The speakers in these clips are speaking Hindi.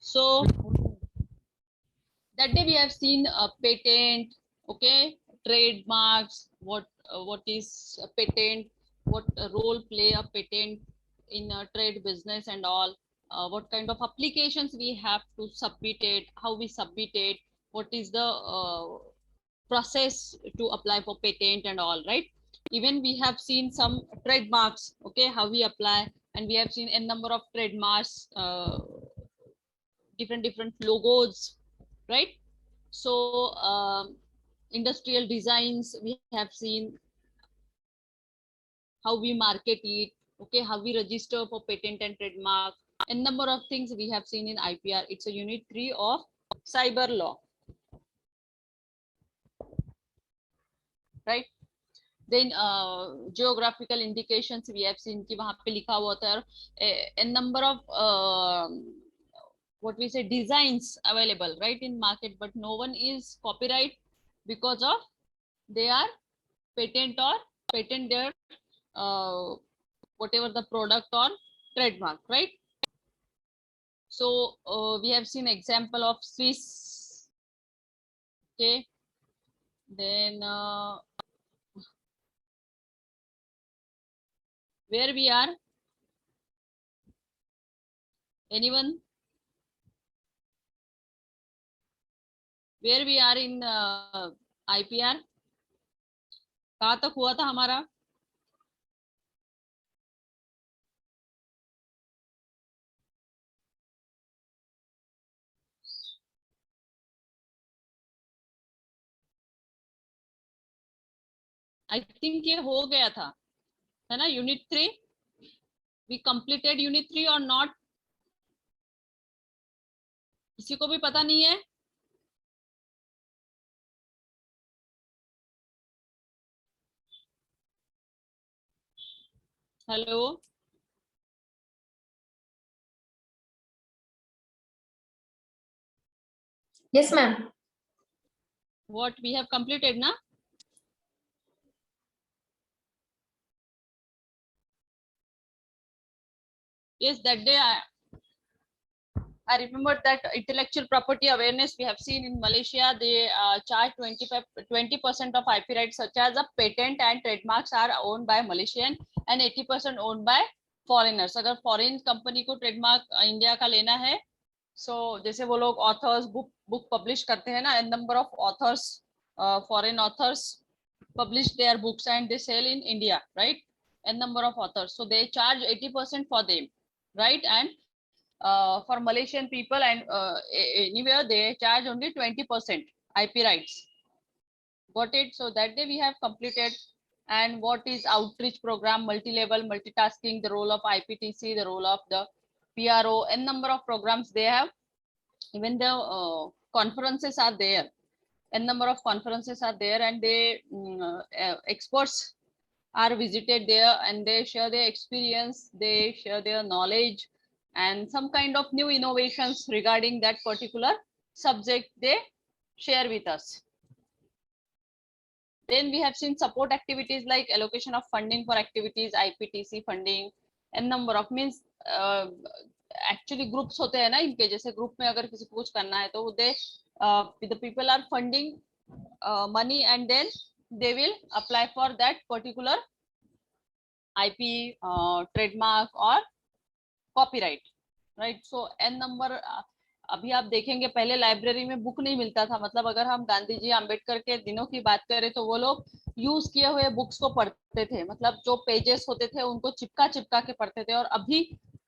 So that day we have seen a patent, okay, trademarks, what is a patent, what role play a patent in a trade business and all, what kind of applications we have to submit it, how we submit it, what is the process to apply for patent and all, right? Even we have seen some trademarks, okay, how we apply, and we have seen a number of trademarks, different logos, right? So industrial designs we have seen, how we market it, okay, how we register for patent and trademark, a number of things we have seen in IPR. It's a unit 3 of cyber law, right? Then geographical indications we have seen कि वहाँ पे लिखा हुआ होता है, a number of what we say designs available, right, in market, but no one is copyright because of they are patent or patent their uh, whatever the product or trademark, right? So we have seen example of Swiss, okay, then where we are, anyone, where we are in IPR, कहाँ तक हुआ था हमारा? आई थिंक ये हो गया था, है ना, यूनिट 3, वी कंप्लीटेड यूनिट 3 और नॉट? किसी को भी पता नहीं है? Hello, Yes, ma'am. what we have completed na? Yes, that day I remember that intellectual property awareness we have seen in Malaysia. They charge 20% of IP rights, such as a patent and trademarks are owned by Malaysian and 80% owned by foreigners. अगर foreign company को trademark India का लेना है, so जैसे वो लोग authors book publish करते हैं ना, a number of authors, foreign authors publish their books and they sell in India, right? A number of authors, so they charge 80% for them, right? And for Malaysian people and anywhere they charge only 20% IP rights. Got it? So that day we have completed. And what is outreach program, multi-level multitasking, the role of IPTC, the role of the PRO, n number of programs they have. Even the conferences are there, n number of conferences are there, and they experts are visited there and they share their experience, they share their knowledge and some kind of new innovations regarding that particular subject they share with us. Then we have seen support activities like allocation of funding for activities, IPTC funding, and number of means actually groups होते हैं ना इनके, जैसे ग्रुप में अगर किसी को कुछ करना है तो दे the people are funding money and then they will apply for that particular IP, trademark or copyright, right? So n number, अभी आप देखेंगे पहले लाइब्रेरी में बुक नहीं मिलता था, मतलब अगर हम गांधी जी अम्बेडकर के दिनों की बात करें तो वो लोग यूज किए हुए बुक्स को पढ़ते थे, मतलब जो पेजेस होते थे उनको चिपका चिपका के पढ़ते थे। और अभी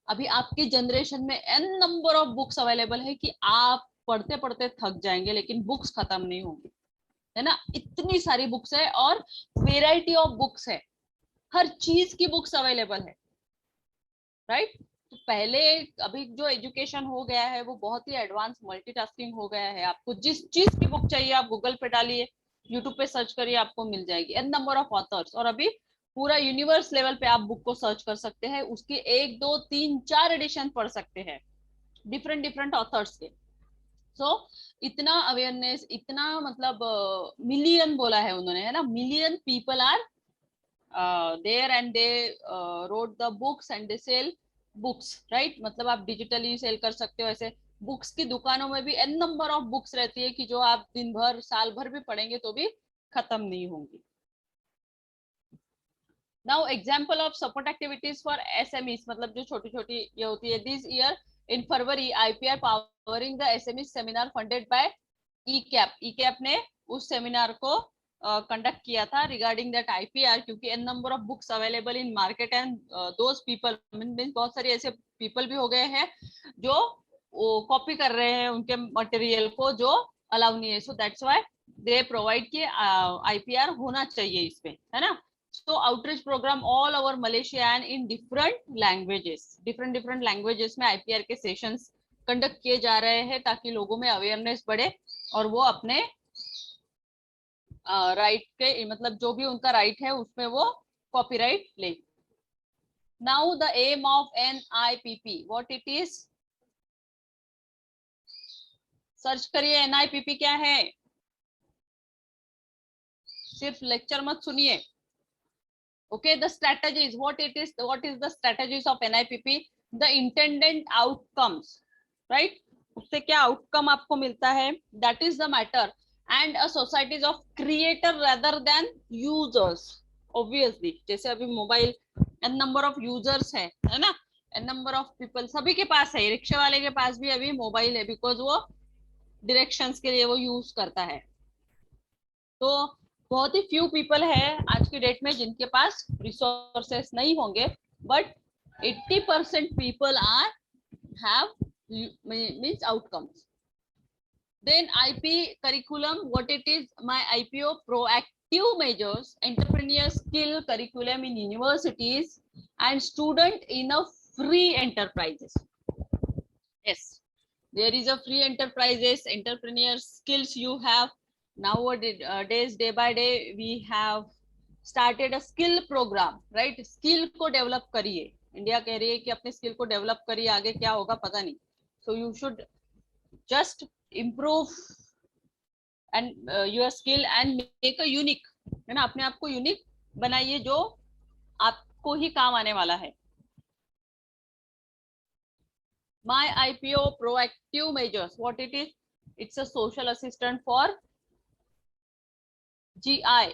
अभी आपकी जनरेशन में n number of books available है कि आप पढ़ते पढ़ते थक जाएंगे लेकिन बुक्स खत्म नहीं होंगी, है ना? इतनी सारी बुक्स है और वेराइटी ऑफ बुक्स है, हर चीज की बुक्स अवेलेबल है, राइट? तो पहले अभी जो एजुकेशन हो गया है वो बहुत ही एडवांस मल्टीटास्किंग हो गया है। आपको जिस चीज की बुक चाहिए आप गूगल पे डालिए, यूट्यूब पे सर्च करिए, आपको मिल जाएगी एन नंबर ऑफ ऑथर्स। और अभी पूरा यूनिवर्स लेवल पे आप बुक को सर्च कर सकते हैं, उसके 1 2 3 4 एडिशन पढ़ सकते हैं डिफरेंट डिफरेंट ऑथर्स के। सो इतना अवेयरनेस, इतना मतलब मिलियन बोला है उन्होंने, है ना, million people are there and they wrote the books and they sell books, right? मतलब आप डिजिटली सेल कर सकते हो, ऐसे बुक्स की दुकानों में भी एन नंबर ऑफ बुक्स रहती है कि जो आप दिन भर साल भर भी पढ़ेंगे तो भी खत्म नहीं होंगी. Now example of support activities for SMEs, मतलब जो छोटी छोटी ये होती है. This year in February IPR powering the SME seminar funded by E cap ने उस सेमिनार को कंडक्ट किया था रिगार्डिंग दैट आईपीआर, क्योंकि an number of books available in market and those people mean बहुत सारे ऐसे पीपल भी हो गए हैं जो कॉपी कर रहे हैं उनके मटेरियल को, जो अलाउ नहीं है. So that's why they provide कि आईपीआर होना चाहिए इसमें, है ना. So outreach program all over Malaysia and in different languages में IPR के सेशंस कंडक्ट किए जा रहे हैं ताकि लोगों में अवेयरनेस बढ़े और वो अपने राइट के, मतलब जो भी उनका राइट है उसमें वो कॉपीराइट ले. Now the aim of NIPP, what it is. Search करिए NIPP क्या है, सिर्फ लेक्चर मत सुनिए. Okay, the strategies, what is the strategies of NIPP? The intended outcomes, right? उससे क्या outcome आपको मिलता है, that is the matter. And a societies of creator rather than users. Obviously, जैसे अभी mobile n number of users है ना, n number of people सभी के पास है, रिक्शा वाले के पास भी अभी मोबाइल है बिकॉज वो डायरेक्शंस के लिए वो यूज करता है. तो बहुत ही फ्यू पीपल है आज की डेट में जिनके पास रिसोर्सेस नहीं होंगे, but 80% people are have means outcomes. Then IP curriculum, what it is. My IPO proactive measures entrepreneur skill curriculum in universities and student in a free enterprises. Yes, there is a free enterprises, entrepreneur skills you have. Nowadays, day by day we have started a skill program, right? Skill को डेवलप करिए, इंडिया कह रही है कि अपने स्किल को डेवलप करिए, आगे क्या होगा पता नहीं. So you should just improve and your skill and make a unique, है ना. अपने आप को यूनिक बनाइए जो आपको ही काम आने वाला है. My IPO proactive measures, what it is. It's a social assistant for GI.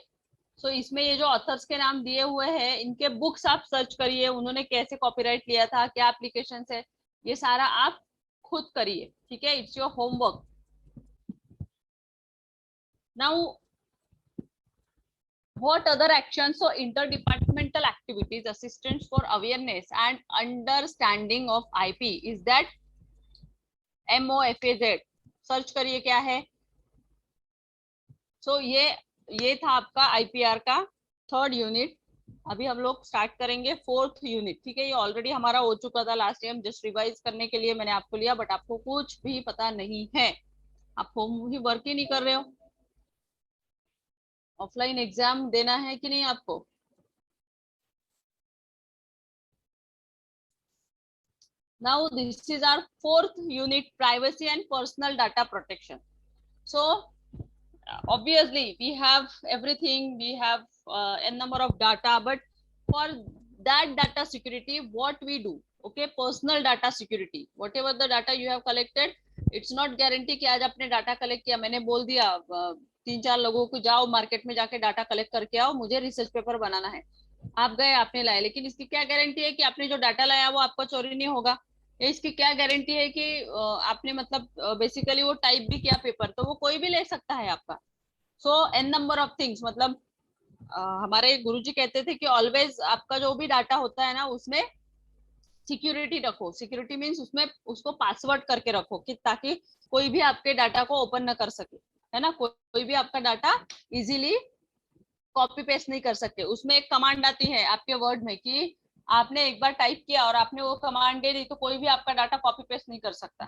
So इसमें ये जो ऑथर्स के नाम दिए हुए हैं इनके बुक्स आप सर्च करिए, उन्होंने कैसे कॉपीराइट लिया था, क्या एप्लीकेशन है, ये सारा आप खुद करिए, ठीक है. It's your homework. Now what other actions? So interdepartmental activities, assistance for awareness and understanding of IP is that MOFAZ. Search करिए क्या है. सो ये था आपका आईपीआर का थर्ड यूनिट. अभी हम लोग स्टार्ट करेंगे फोर्थ यूनिट, ठीक है. ये ऑलरेडी हमारा हो चुका था लास्ट टाइम, जस्ट रिवाइज करने के लिए मैंने आपको लिया, बट आपको कुछ भी पता नहीं है, आप होम ही वर्क ही नहीं कर रहे हो. ऑफलाइन एग्जाम देना है कि नहीं आपको. Now this is our fourth unit, privacy and personal data protection. So obviously we have everything, we have a number of data, but for that data security, what we do, okay, personal data security, whatever the data you have collected, it's not guarantee कि आज आपने डाटा कलेक्ट किया, मैंने बोल दिया 3-4 लोगों को जाओ मार्केट में जाके डाटा कलेक्ट करके आओ, मुझे रिसर्च पेपर बनाना है. आप गए, आपने लाया, लेकिन इसकी क्या गारंटी है कि आपने जो डाटा लाया वो आपका चोरी नहीं होगा. इसकी क्या गारंटी है कि आपने मतलब बेसिकली वो टाइप भी किया पेपर, तो वो कोई भी ले सकता है आपका. सो एन नंबर ऑफ थिंग्स, मतलब हमारे गुरुजी कहते थे कि ऑलवेज आपका जो भी डाटा होता है ना उसमें सिक्योरिटी रखो. सिक्योरिटी मींस उसमें उसको पासवर्ड करके रखो कि ताकि कोई भी आपके डाटा को ओपन न कर सके, है ना. कोई भी आपका डाटा इजीली कॉपी पेस्ट नहीं कर सकते. उसमें एक कमांड आती है आपके वर्ड में कि आपने एक बार टाइप किया और आपने वो कमांड दे दी तो कोई भी आपका डाटा कॉपी पेस्ट नहीं कर सकता,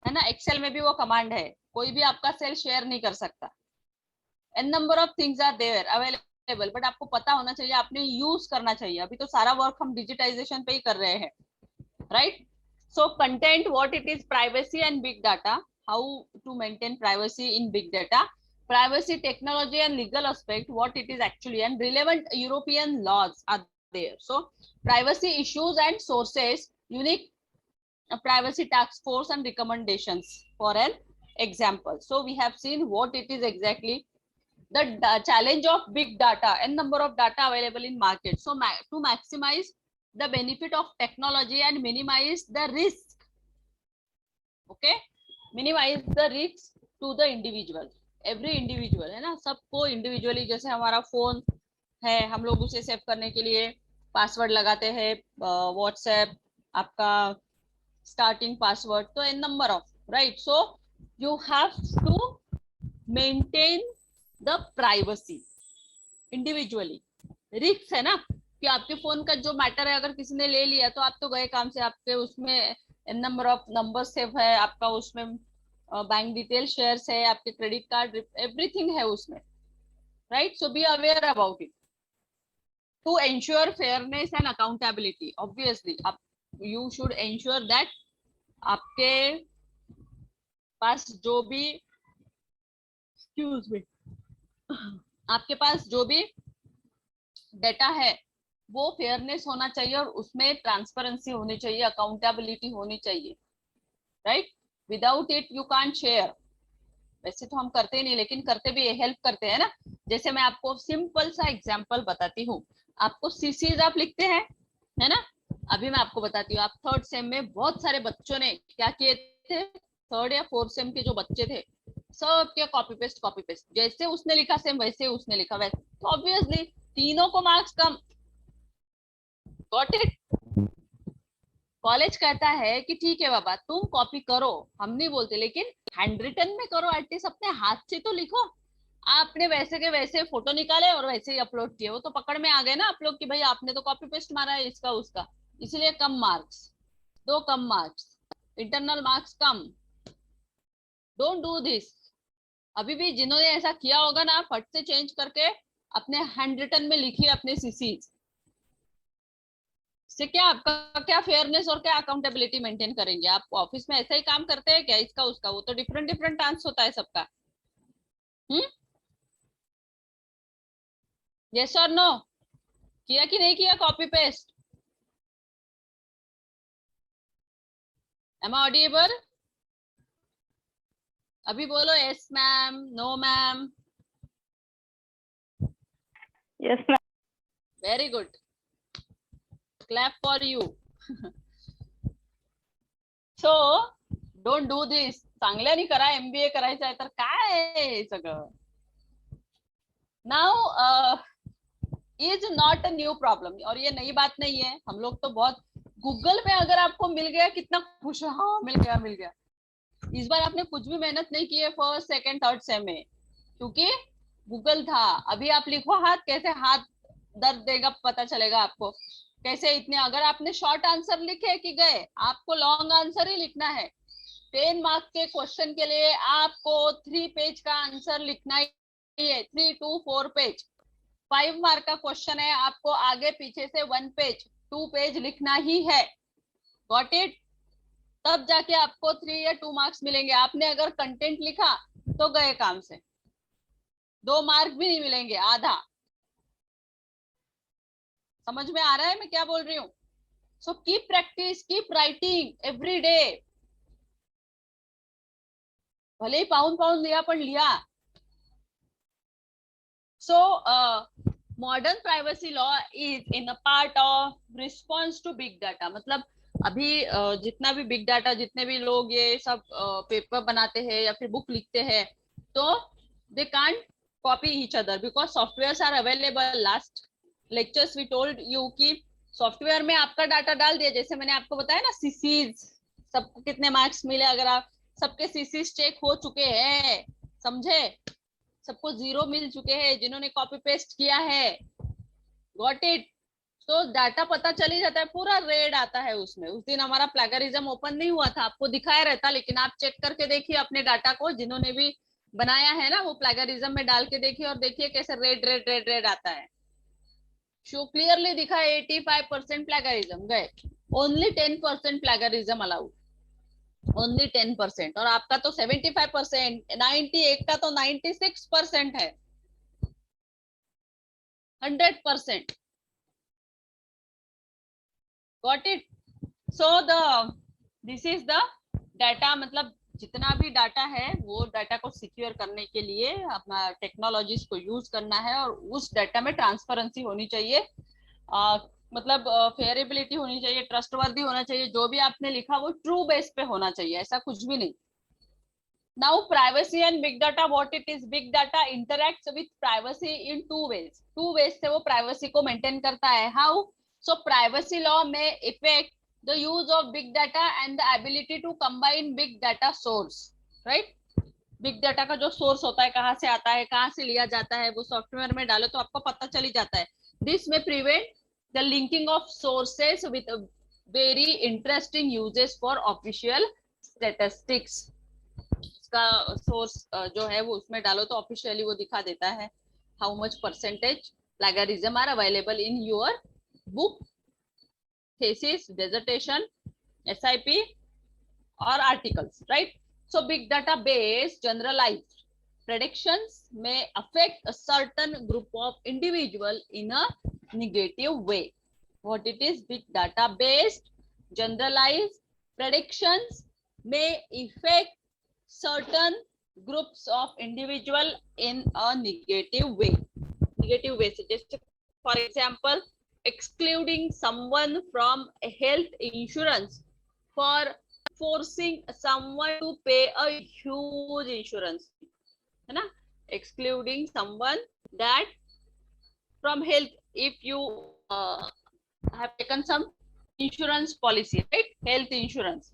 है ना. एक्सेल में भी वो कमांड है, कोई भी आपका सेल शेयर नहीं कर सकता. An number of things are there available, but आपको पता होना चाहिए, आपने यूज करना चाहिए. अभी तो सारा वर्क हम डिजिटाइजेशन पे ही कर रहे हैं, right. So content, what it is. Privacy and big data, how to maintain privacy in big data. Privacy, technology and legal aspect, what it is actually, and relevant European laws are there. So privacy issues and sources, unique privacy task force and recommendations for an example. So we have seen what it is exactly. The challenge of big data and number of data available in market. So to maximize the benefit of technology and minimize the risk, okay, minimize the risk to the individual. Every individual है ना, सबको इंडिविजुअली, जैसे हमारा फोन है, हम लोग उसे सेव करने के लिए पासवर्ड लगाते हैं, व्हाट्सएप आपका स्टार्टिंग पासवर्ड, तो an number of, right. So you have to maintain the privacy individually. Risk है ना कि आपके फोन का जो मैटर है अगर किसी ने ले लिया तो आप तो गए काम से. आपके उसमें an number of number save है, आपका उसमें बैंक डिटेल शेयर्स है, आपके क्रेडिट कार्ड, एवरीथिंग है उसमें, right. So be aware about it to ensure fairness and accountability. Obviously आप यू शुड एंश्योर दैट आपके पास जो भी, एक्सक्यूज मी, आपके पास जो भी डेटा है वो फेयरनेस होना चाहिए और उसमें ट्रांसपेरेंसी होनी चाहिए, अकाउंटेबिलिटी होनी चाहिए, right. Without it you can't share. वैसे तो हम करते ही नहीं, लेकिन करते भी हेल्प करते हैं ना. जैसे मैं आपको सिंपल सा एग्जांपल बताती हूँ. आपको सीसीज आप लिखते हैं, है ना. अभी मैं आपको बताती हूँ, आप थर्ड सेम में बहुत सारे बच्चों ने क्या किए थे, थर्ड या फोर्थ सेम के जो बच्चे थे सब के कॉपी पेस्ट, जैसे उसने लिखा सेम वैसे उसने लिखा, वैसे तो ऑब्वियसली तीनों को marks come. Got it. College कहता है कि ठीक है बाबा तुम कॉपी करो, हम नहीं बोलते, लेकिन हैंड रिटन में करो, एटलीस्ट अपने हाथ से तो लिखो. आपने वैसे के वैसे फोटो निकाले और वैसे ही अपलोड किए, वो तो पकड़ में आ गए ना आप लोग कि भाई आपने तो कॉपी पेस्ट मारा है इसका उसका, इसलिए कम मार्क्स. दो कम मार्क्स, इंटरनल मार्क्स कम. Don't do this. अभी भी जिन्होंने ऐसा किया होगा ना, फट से चेंज करके अपने हैंड रिटन में लिखिए अपने सीसीज से. क्या आपका क्या फेयरनेस और क्या अकाउंटेबिलिटी मेंटेन करेंगे. आप ऑफिस में ऐसा ही काम करते हैं क्या, इसका उसका, वो तो डिफरेंट डिफरेंट टास्क होता है सबका. यस और नो, किया कि नहीं किया copy paste. Am I audible. अभी बोलो yes ma'am, no ma'am. Yes ma'am. Very good, clap for you. So don't do this. चांगल्याने करा. एमबीए करायचं आहे तर काय आहे सगळं. Now is not a new problem, और ये नई बात नहीं है. हम लोग तो बहुत, गूगल पे अगर आपको मिल गया कितना खुश, हाँ मिल गया मिल गया. इस बार आपने कुछ भी मेहनत नहीं की है फर्स्ट सेकंड थर्ड सेम में, क्योंकि गूगल था. अभी आप लिखो हाथ, कैसे हाथ दर्द देगा पता चलेगा आपको. कैसे इतने, अगर आपने शॉर्ट आंसर लिखे कि गए, आपको लॉन्ग आंसर ही लिखना है. 10 मार्क्स के क्वेश्चन के लिए आपको 3 पेज का आंसर लिखना ही है, 3 to 4 पेज. 5 मार्क का क्वेश्चन है, आपको आगे पीछे से 1 पेज 2 पेज लिखना ही है. Got it. तब जाके आपको 3 या 2 मार्क्स मिलेंगे. आपने अगर कंटेंट लिखा तो गए काम से, 2 मार्क भी नहीं मिलेंगे, आधा. समझ में आ रहा है मैं क्या बोल रही हूँ. So keep practice, keep writing every day. भले ही पाउंड पाउंड लिया पण लिहा. So modern privacy law is in a part of response to big data. मतलब अभी जितना भी बिग डाटा, जितने भी लोग ये सब पेपर बनाते हैं या फिर बुक लिखते हैं, तो they can't copy each other because softwares are available. Last lectures we told you कि सॉफ्टवेयर में आपका डाटा डाल दिया, जैसे मैंने आपको बताया ना सीसीज, सबको कितने मार्क्स मिले, अगर आप सबके सीसीज चेक हो चुके हैं, समझे, सबको 0 मिल चुके हैं जिन्होंने कॉपी पेस्ट किया है. Got it. तो डाटा पता चल ही जाता है, पूरा रेड आता है उसमें. उस दिन हमारा प्लेगरिज्म ओपन नहीं हुआ था, आपको दिखाया रहता, लेकिन आप चेक करके देखिए अपने डाटा को, जिन्होंने भी बनाया है ना वो प्लेगरिज्म में डाल के देखिए, और देखिए कैसे रेड रेड रेड रेड आता है. शो क्लियरली दिखा 85% प्लेगरिज्म गए, ओनली 10% प्लेगरिज्म अलाउड, ओनली 10%. और आपका तो 75%, 91 का तो 96% है, 100%. Got it. So the this is the data, मतलब जितना भी डाटा है वो डाटा को सिक्योर करने के लिए अपना टेक्नोलॉजीज को यूज करना है, और उस डाटा में ट्रांसपेरेंसी होनी चाहिए, मतलब फेयरेबिलिटी होनी चाहिए, ट्रस्टवर्दी होना चाहिए, जो भी आपने लिखा वो ट्रू बेस पे होना चाहिए, ऐसा कुछ भी नहीं। Now privacy and big data, what it is? Big data interacts with privacy in two ways से वो प्राइवेसी को मेंटेन करता है। हाउ? सो प्राइवेसी लॉ में effect the use of big data and the ability to combine big data source, right? Big data का जो सोर्स होता है, कहाँ से आता है, कहाँ से लिया जाता है, वो सॉफ्टवेयर में डालो तो आपको पता चल ही जाता है। दिस में prevent the linking of sources with very interesting uses for official statistics. इसका सोर्स जो है वो उसमें डालो तो ऑफिशियली वो दिखा देता है how much percentage plagiarism are available in your book, thesis, dissertation, SIP or articles, right? So big data based generalized predictions may affect a certain group of individual in a negative way. What it is? Big data based generalized predictions may affect certain groups of individual in a negative way. Negative way, just for example, excluding someone from health insurance for forcing someone to pay a huge insurance, है ना? Excluding someone that from health, if you have taken some insurance policy, right? Health insurance,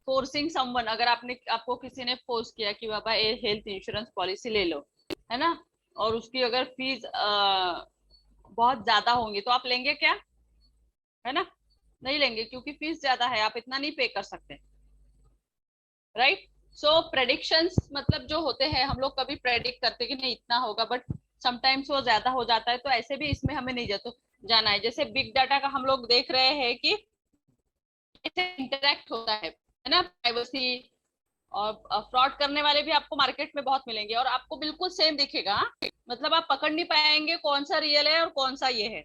forcing someone, अगर आपने आपको किसी ने फोर्स किया कि बाबा ये हेल्थ इंश्योरेंस पॉलिसी ले लो, है ना, और उसकी अगर फीस बहुत ज्यादा होंगी तो आप लेंगे क्या? है ना, नहीं लेंगे, क्योंकि फीस ज्यादा है, आप इतना नहीं पे कर सकते, राइट? सो प्रेडिक्शंस मतलब जो होते हैं, हम लोग कभी प्रेडिक्ट करते कि नहीं इतना होगा, बट समटाइम्स वो ज्यादा हो जाता है, तो ऐसे भी इसमें हमें नहीं जाना है। जैसे बिग डाटा का हम लोग देख रहे हैं कि इंटरेक्ट होता है ना, प्राइवेसी, और फ्रॉड करने वाले भी आपको मार्केट में बहुत मिलेंगे, और आपको बिल्कुल सेम दिखेगा, मतलब आप पकड़ नहीं पाएंगे कौन सा रियल है और कौन सा ये है।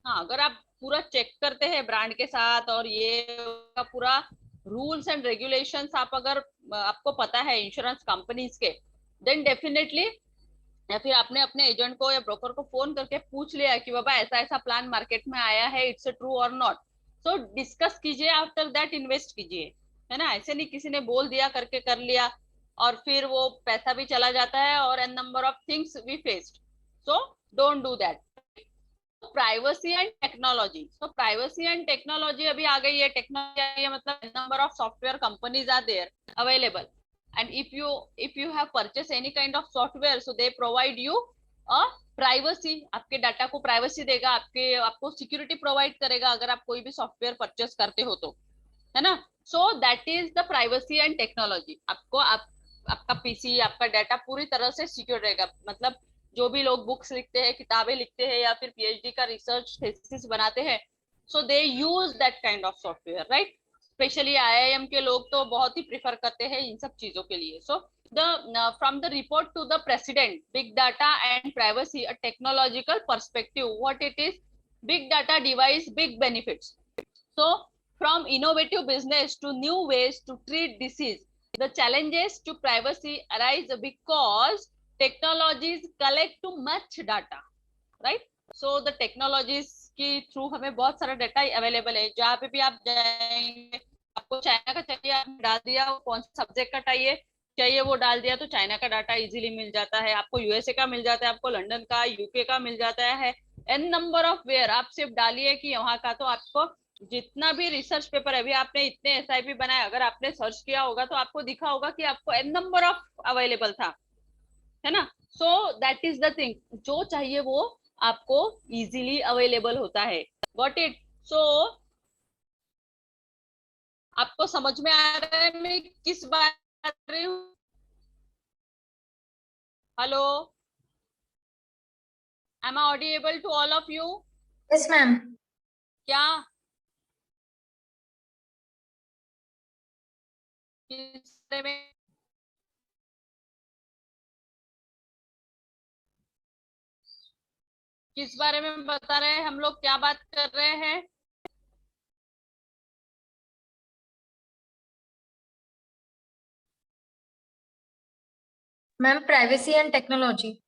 हाँ, अगर आप पूरा चेक करते हैं ब्रांड के साथ, और ये का पूरा रूल्स एंड रेगुलेशंस आप अगर आपको पता है इंश्योरेंस कंपनीज के, देन डेफिनेटली, या फिर आपने अपने एजेंट को या ब्रोकर को फोन करके पूछ लिया कि बाबा ऐसा ऐसा प्लान मार्केट में आया है, इट्स ट्रू और नॉट, सो डिस्कस कीजिए, आफ्टर दैट इन्वेस्ट कीजिए, है ना? ऐसे नहीं किसी ने बोल दिया करके कर लिया और फिर वो पैसा भी चला जाता है, और n number of things we faced, so don't do that. Privacy and technology, तो प्राइवेसी एंड टेक्नोलॉजी अभी आ गई है, टेक्नोलॉजी आ गई है, मतलब number of software companies are there available, and if you have purchased any kind of software, so they provide you a privacy, आपके डाटा को प्राइवेसी देगा, आपको सिक्योरिटी प्रोवाइड करेगा अगर आप कोई भी सॉफ्टवेयर परचेस करते हो तो, है ना? सो that is the privacy and technology. आपका पीसी, आपका डाटा पूरी तरह से सिक्योर रहेगा, मतलब जो भी लोग बुक्स लिखते हैं, किताबें लिखते हैं, या फिर पीएचडी का रिसर्च थीसिस बनाते हैं, so they use that kind of software, right? Specially IIM के लोग तो बहुत ही प्रिफर करते हैं इन सब चीजों के लिए। So the from the report to the president, big data and privacy, a technological perspective, what it is? Big data device big benefits. So from innovative business to new ways to treat disease, the challenges to privacy arise because technologies collect too much data, right? So the technologies के थ्रू हमें बहुत सारा डाटा अवेलेबल है, जहाँ पे भी आप जाएंगे, आपको चाइना का चाहिए, आपने डाल दिया, कौन सा सब्जेक्ट का चाहिए चाहिए वो डाल दिया, तो चाइना का डाटा इजीली मिल जाता है आपको, यूएसए का मिल जाता है आपको, लंदन का, यूके का मिल जाता है, एन नंबर ऑफ वेयर। आप सिर्फ डालिए कि यहाँ का, तो आपको जितना भी रिसर्च पेपर, अभी आपने इतने एसआईपी बनाए, अगर आपने सर्च किया होगा तो आपको दिखा होगा कि आपको एन नंबर ऑफ अवेलेबल था, है ना? सो दैट इज द थिंग, जो चाहिए वो आपको इजीली अवेलेबल होता है, गॉट इट? सो आपको समझ में आ रहा है मैं किस बात कर रही हूँ? Hello, am I audible to all of you? Yes ma'am. क्या किस बारे में किस बारे में बता रहे हैं हम लोग, क्या बात कर रहे हैं? Ma'am privacy and technology.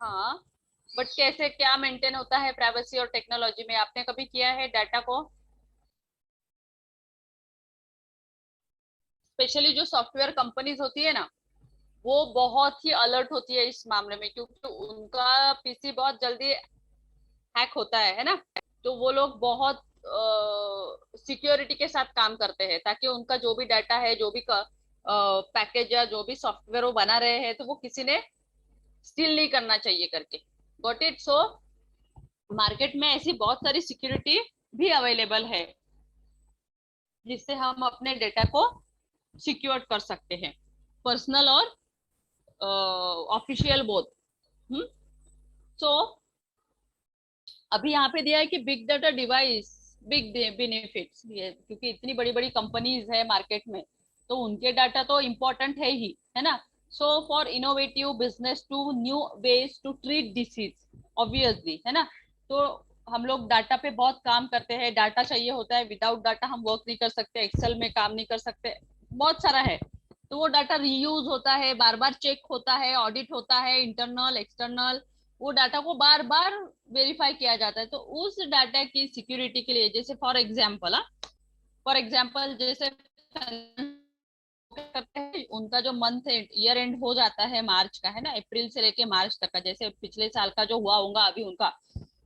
हाँ, बट कैसे क्या मेंटेन होता है प्राइवेसी और टेक्नोलॉजी में? आपने कभी किया है डाटा को? स्पेशली जो सॉफ्टवेयर कंपनीज होती है ना, वो बहुत ही अलर्ट होती है इस मामले में, क्योंकि उनका पीसी बहुत जल्दी हैक होता है ना। तो वो लोग बहुत सिक्योरिटी के साथ काम करते हैं, ताकि उनका जो भी डाटा है, जो भी पैकेज या जो भी सॉफ्टवेयर वो बना रहे हैं, तो वो किसी ने स्टील नहीं करना चाहिए करके। Got it? सो मार्केट में ऐसी बहुत सारी सिक्योरिटी भी अवेलेबल है, जिससे हम अपने डेटा को सिक्योर कर सकते हैं, पर्सनल और ऑफिशियल बोथ। सो अभी यहाँ पे दिया है कि big data device, big benefits, ये क्योंकि इतनी बड़ी बड़ी कंपनीज है मार्केट में, तो उनके डाटा तो इम्पोर्टेंट है ना। So for innovative business to new ways to treat disease, obviously, है ना। तो हम लोग डाटा पे बहुत काम करते हैं, डाटा चाहिए होता है, विदाउट डाटा हम वर्क नहीं कर सकते, एक्सेल में काम नहीं कर सकते, बहुत सारा है। तो वो डाटा रीयूज होता है, बार बार चेक होता है, ऑडिट होता है, इंटरनल एक्सटर्नल, वो डाटा को बार बार वेरीफाई किया जाता है। तो उस डाटा की सिक्योरिटी के लिए, जैसे फॉर एग्जाम्पल जैसे करते हैं, उनका जो मंथ ईयर एंड हो जाता है मार्च का, है ना, अप्रैल से लेके मार्च तक का, जैसे पिछले साल का जो हुआ होगा अभी उनका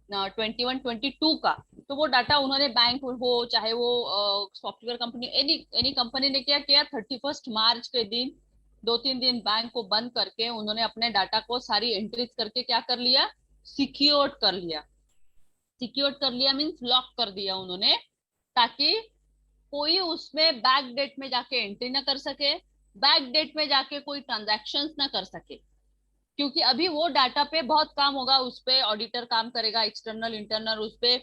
21-22 का, तो वो डाटा उन्होंने, बैंक हो चाहे वो software company, any any company ने क्या किया, 31 मार्च के दिन, 2-3 दिन बैंक को बंद करके उन्होंने अपने डाटा को सारी एंट्रीज करके क्या कर लिया, सिक्योर्ड कर लिया। सिक्योर्ड कर लिया मीन्स लॉक कर दिया उन्होंने, ताकि कोई उसमें बैक डेट में जाके एंट्री ना कर सके, बैक डेट में जाके कोई ट्रांजैक्शंस ना कर सके। क्योंकि अभी वो डाटा पे बहुत काम होगा, उस पे ऑडिटर काम करेगा, एक्सटर्नल इंटरनल, उस पे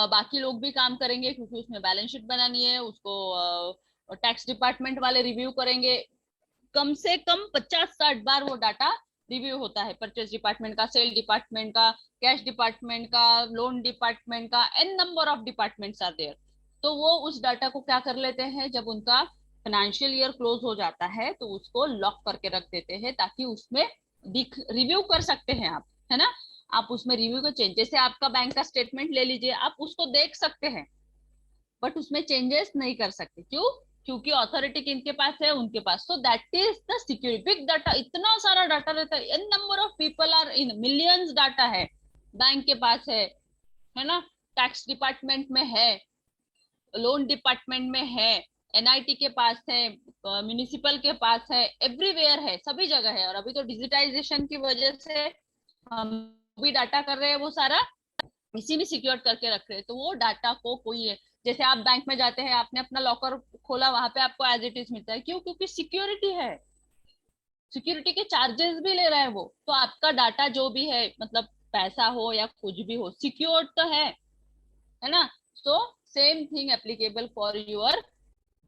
बाकी लोग भी काम करेंगे, क्योंकि उसमें बैलेंस शीट बनानी है उसको, टैक्स डिपार्टमेंट वाले रिव्यू करेंगे। कम से कम 50-60 बार वो डाटा रिव्यू होता है, परचेज डिपार्टमेंट का, सेल डिपार्टमेंट का, कैश डिपार्टमेंट का, लोन डिपार्टमेंट का, n number of departments are there. तो वो उस डाटा को क्या कर लेते हैं, जब उनका फाइनेंशियल ईयर क्लोज हो जाता है तो उसको लॉक करके रख देते हैं, ताकि उसमें रिव्यू कर सकते हैं आप, है ना। आप उसमें रिव्यू का चेंज, जैसे आपका बैंक का स्टेटमेंट ले लीजिए, आप उसको देख सकते हैं, बट उसमें चेंजेस नहीं कर सकते। क्यों? क्योंकि अथॉरिटी किनके पास है, उनके पास। So that is the security. Big data, इतना सारा डाटा रहता है, N number of people are in millions data है, बैंक के पास है ना, टैक्स डिपार्टमेंट में है, लोन डिपार्टमेंट में है, एनआईटी के पास है, म्यूनिसिपल के पास है, एवरीवेयर है, सभी जगह है। और अभी तो डिजिटाइजेशन की वजह से हम भी डाटा कर रहे हैं, वो सारा इसी में सिक्योर करके रख रहे हैं। तो वो डाटा को कोई है, जैसे आप बैंक में जाते हैं, आपने अपना लॉकर खोला, वहां पे आपको एज इट इज मिलता है। क्यों? क्योंकि सिक्योरिटी है, सिक्योरिटी के चार्जेस भी ले रहा है वो, तो आपका डाटा जो भी है, मतलब पैसा हो या कुछ भी हो, सिक्योर तो है ना। So same thing applicable for your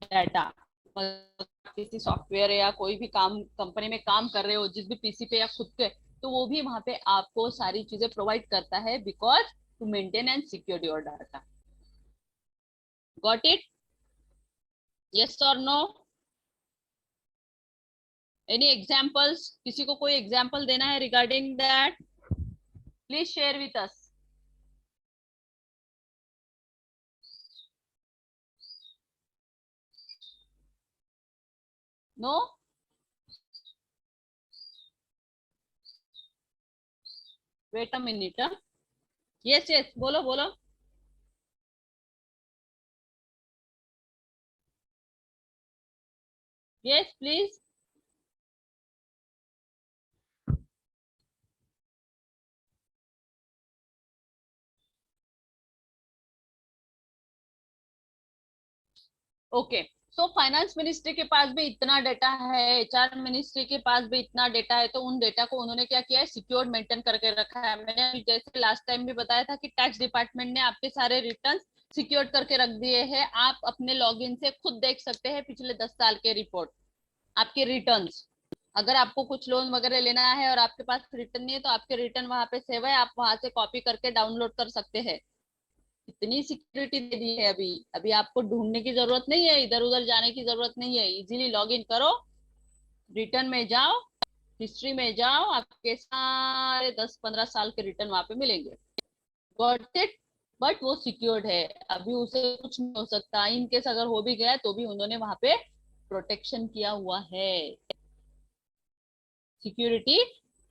data. किसी सॉफ्टवेयर या कोई भी काम कंपनी में काम कर रहे हो, जिस भी पीसी पे या खुद पे, तो वो भी वहां पे आपको सारी चीजें प्रोवाइड करता है, because to maintain and secure your data. Got it? Yes और नो? Any examples? किसी को कोई एग्जांपल देना है regarding that? Please share with us. No? Wait a minute. Yes yes, बोलो बोलो। Yes please. Okay. So finance ministry के पास भी इतना डेटा है, एचआर मिनिस्ट्री के पास भी इतना डेटा है, तो उन डेटा को उन्होंने क्या किया है, सिक्योर मेंटेन करके रखा है। मैंने जैसे लास्ट टाइम भी बताया था कि टैक्स डिपार्टमेंट ने आपके सारे रिटर्न सिक्योर करके रख दिए हैं। आप अपने लॉगिन से खुद देख सकते हैं पिछले 10 साल के रिपोर्ट, आपके रिटर्न्स। अगर आपको कुछ लोन वगैरह लेना है और आपके पास रिटर्न नहीं है, तो आपके रिटर्न वहां पे सेव है, आप वहां से कॉपी करके डाउनलोड कर सकते हैं। इतनी सिक्योरिटी दे दी है अभी। अभी आपको ढूंढने की जरूरत नहीं है, इधर उधर जाने की जरूरत नहीं है, इजीली लॉग इन करो, रिटर्न में जाओ, हिस्ट्री में जाओ, आपके सारे 10-15 साल के रिटर्न वहां पे मिलेंगे। Got it. बट वो सिक्योर्ड है, अभी उसे कुछ नहीं हो सकता। इन केस अगर हो भी गया तो भी उन्होंने वहां पे प्रोटेक्शन किया हुआ है, सिक्योरिटी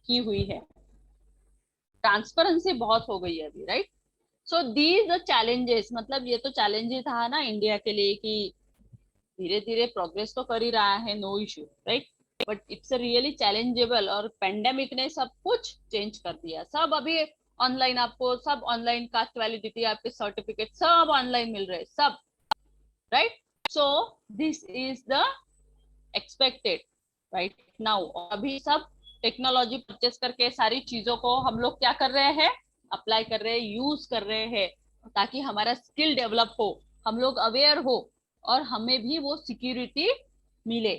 की हुई है। ट्रांसपेरेंसी बहुत हो गई है अभी, राइट। सो दीज चैलेंजेस, मतलब ये तो चैलेंज ही था ना इंडिया के लिए कि धीरे धीरे प्रोग्रेस तो कर ही रहा है, no issue, right. But it's really challengeable, और पेंडेमिक ने सब कुछ चेंज कर दिया। सब अभी ऑनलाइन, आपको सब ऑनलाइन, कास्ट वैलिडिटी, आपके सर्टिफिकेट सब ऑनलाइन मिल रहे हैं, सब, right. So this is the expected right now. अभी सब टेक्नोलॉजी परचेस करके सारी चीजों को हम लोग क्या कर रहे हैं, अप्लाई कर रहे हैं, यूज कर रहे हैं, ताकि हमारा स्किल डेवलप हो, हम लोग अवेयर हो, और हमें भी वो सिक्योरिटी मिले।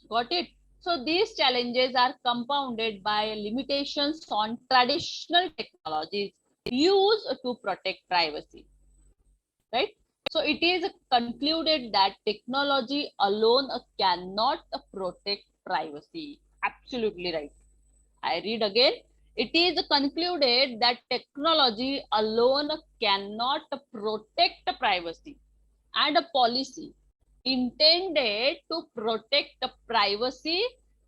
Got it. So these challenges are compounded by limitations on traditional technologies used to protect privacy, right? So it is concluded that technology alone cannot protect privacy. Absolutely right. I read again. It is concluded that technology alone cannot protect privacy, and a policy intended to protect privacy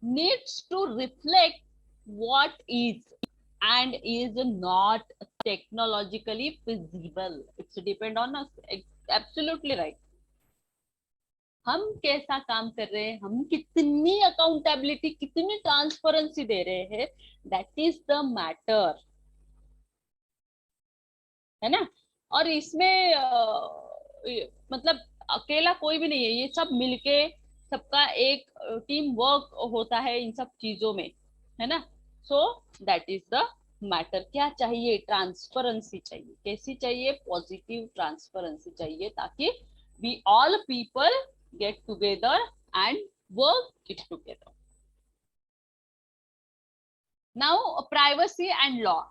needs to reflect what is and is not technologically feasible. It's depend on us. Absolutely right. हम कैसा काम कर रहे हैं, हम कितनी अकाउंटेबिलिटी, कितनी ट्रांसपेरेंसी दे रहे हैं, दैट इज द मैटर, है ना। और इसमें मतलब अकेला कोई भी नहीं है, ये सब मिलके, सबका एक टीम वर्क होता है इन सब चीजों में, है ना। सो दैट इज द मैटर। क्या चाहिए, ट्रांसपेरेंसी चाहिए। कैसी चाहिए, पॉजिटिव ट्रांसपेरेंसी चाहिए, ताकि we all people get together and work it together. Now, privacy and law,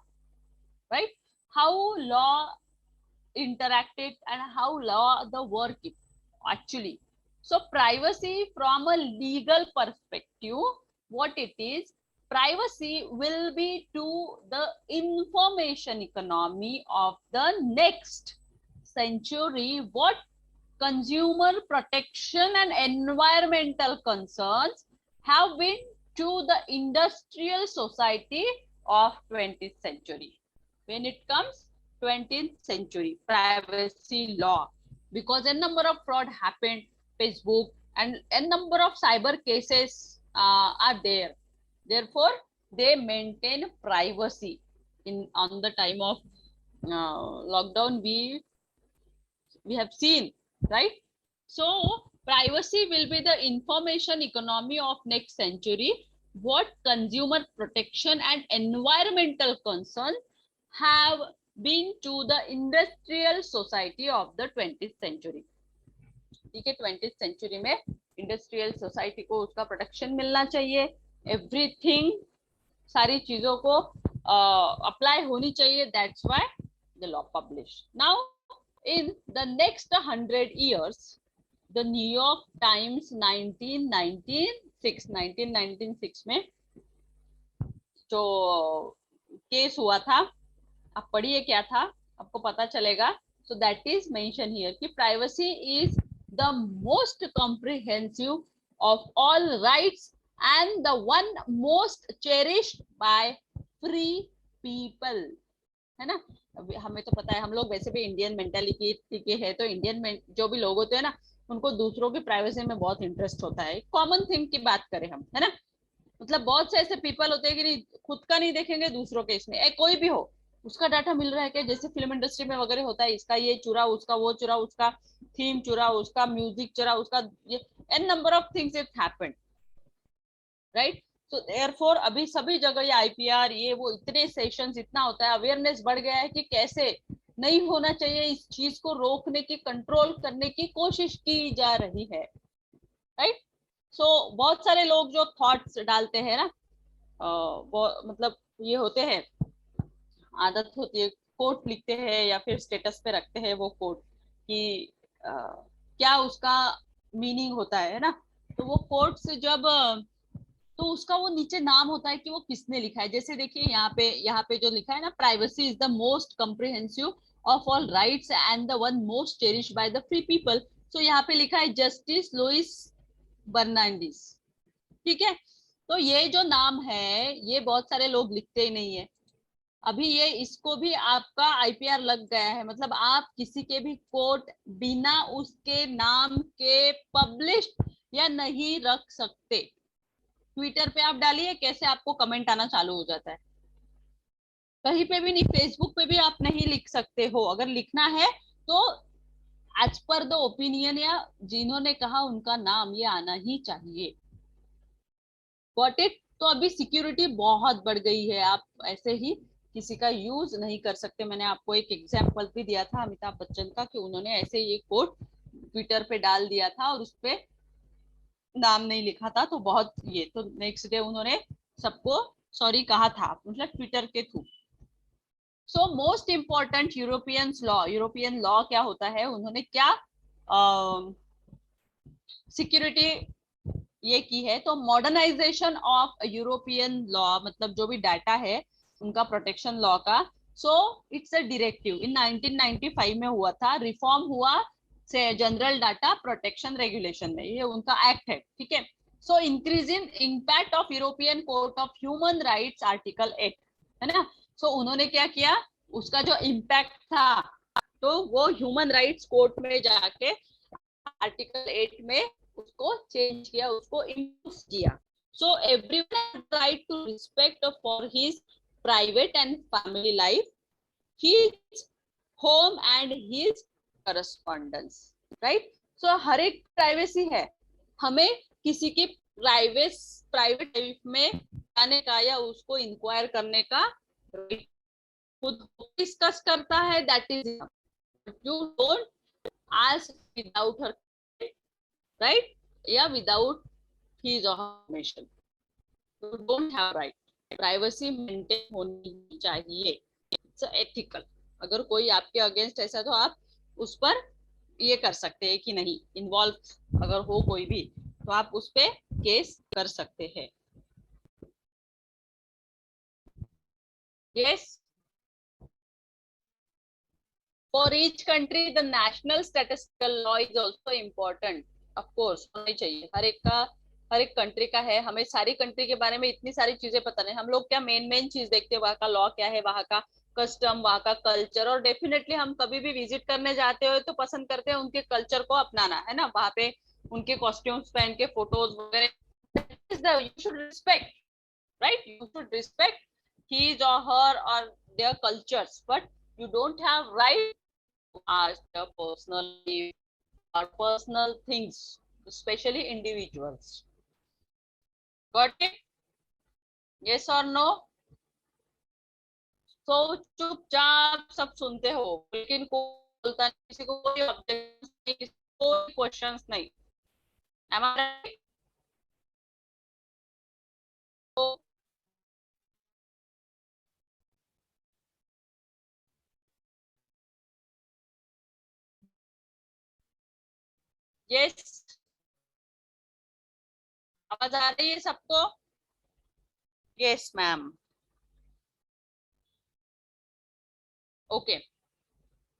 right? How law interacted and how law the work is actually. So, privacy from a legal perspective, what it is, privacy will be to the information economy of the next century what consumer protection and environmental concerns have been to the industrial society of 20th century. When it comes 20th century, privacy law, because a number of fraud happened, Facebook, and a number of cyber cases are there. Therefore, they maintain privacy. In on the time of lockdown, we have seen, right? So privacy will be the information economy of next century, what consumer protection and environmental concerns have been to the industrial society of the 20th century. ठीक है, 20th सेंचुरी में इंडस्ट्रियल सोसाइटी को उसका प्रोटेक्शन मिलना चाहिए, एवरीथिंग, सारी चीजों को अप्लाई होनी चाहिए, that's why the law publish. Now in the next 100 years, the New York Times 1996 में जो केस हुआ था, आप पढ़िए क्या था, आपको पता चलेगा। So that is mentioned here कि privacy is the most comprehensive of all rights and the one most cherished by free people, है ना। हमें तो पता है, हम लोग वैसे भी इंडियन मेंटालिटी के हैं, तो इंडियन जो भी लोग होते हैं ना, उनको दूसरों की प्राइवेसी में बहुत इंटरेस्ट होता है। कॉमन थिंग की बात करें हम, है ना, मतलब बहुत से ऐसे पीपल होते हैं कि नहीं, खुद का नहीं देखेंगे, दूसरों के इसमें, कोई भी हो, उसका डाटा मिल रहा है क्या, जैसे फिल्म इंडस्ट्री में वगैरह होता है, इसका ये चुरा, उसका वो चुरा, उसका थीम चुरा, उसका म्यूजिक चुरा, उसका ये n number of things it happened, right. तो देयरफॉर अभी सभी जगह ये आईपीआर, ये वो, इतने सेशंस, इतना होता है, अवेयरनेस बढ़ गया है कि कैसे नहीं होना चाहिए, इस चीज को रोकने की, कंट्रोल करने की कोशिश की जा रही है, राइट। सो बहुत सारे लोग जो थॉट्स डालते हैं ना, मतलब ये होते हैं, आदत होती है, कोट लिखते हैं या फिर स्टेटस पे रखते हैं वो कोट कि क्या उसका मीनिंग होता है ना। तो वो कोट्स जब तो उसका वो नीचे नाम होता है कि वो किसने लिखा है। जैसे देखिए यहाँ पे जो लिखा है ना, privacy is the most comprehensive of all rights and the one most cherish by the free people. So यहाँ पे लिखा है जस्टिस लुइस बर्नांडिस। ठीक है, तो ये जो नाम है ये बहुत सारे लोग लिखते ही नहीं है। अभी ये इसको भी आपका आईपीआर लग गया है, मतलब आप किसी के भी कोट बिना उसके नाम के पब्लिश या नहीं रख सकते। ट्विटर पे आप डालिए कैसे आपको कमेंट आना चालू हो जाता है। कहीं पे भी नहीं, फेसबुक पे भी आप नहीं लिख सकते हो। अगर लिखना है तो एज पर द ओपिनियन या जिन्होंने कहा उनका नाम ये आना ही चाहिए। Got it. तो अभी सिक्योरिटी बहुत बढ़ गई है, आप ऐसे ही किसी का यूज नहीं कर सकते। मैंने आपको एक एग्जांपल भी दिया था अमिताभ बच्चन का, कि उन्होंने ऐसे ये कोट ट्विटर पे डाल दिया था और उसपे नाम नहीं लिखा था, तो बहुत ये, तो नेक्स्ट डे उन्होंने सबको सॉरी कहा था, मतलब ट्विटर के through. So most important European law क्या होता है, उन्होंने क्या सिक्योरिटी ये की है। तो मॉडर्नाइजेशन ऑफ यूरोपियन लॉ, मतलब जो भी डाटा है उनका प्रोटेक्शन लॉ का। सो इट्स अ डायरेक्टिव इन 1995 में हुआ था, रिफॉर्म हुआ से जनरल डाटा प्रोटेक्शन रेगुलेशन में, ये उनका एक्ट है। ठीक है, so increase in impact of European court of human rights article 8, है ना। सो उन्होंने क्या किया, उसका जो इम्पैक्ट था तो वो ह्यूमन राइट्स कोर्ट में जाके आर्टिकल 8 में उसको चेंज किया, उसको इंक्लूड किया। So everyone right to respect for his private and family life, his home and his correspondence, right. So हर एक प्राइवेसी है, हमें किसी की प्राइवेट लाइफ में जाने का या उसको इंक्वायर करने का खुद डिस्कस करता है, that is you don't ask without her, right, या without his or her permission, you don't have right। Privacy maintain होनी चाहिए, इट्स एथिकल। अगर कोई आपके अगेंस्ट ऐसा तो आप उस पर ये कर सकते हैं कि नहीं, इन्वॉल्व अगर हो कोई भी तो आप उस पर केस कर सकते हैं। Yes, for each country the national statistical law is also important. Of course होनी चाहिए, हर एक कंट्री का है। हमें सारी कंट्री के बारे में इतनी सारी चीजें पता नहीं, हम लोग क्या मेन चीज देखते हैं, वहाँ का लॉ क्या है, वहाँ का कस्टम, वहाँ का कल्चर। और डेफिनेटली हम कभी भी विजिट करने जाते हो तो पसंद करते हैं उनके कल्चर को अपनाना, है ना। वहाँ पे उनके कॉस्ट्यूम्स पहन के फोटोज वगैरह, you should respect, right, you should respect his or her or their cultures, but you don't have right to ask their personal or personal things, especially individuals। Got it? Yes or no? तो चुपचाप सब सुनते हो, लेकिन कोई बोलता नहीं, किसी को कोई ऑब्जेक्शन नहीं, किसी को कोई क्वेश्चंस नहीं। Am I right? तो यस, आवाज आ रही है सबको? Yes ma'am. Okay,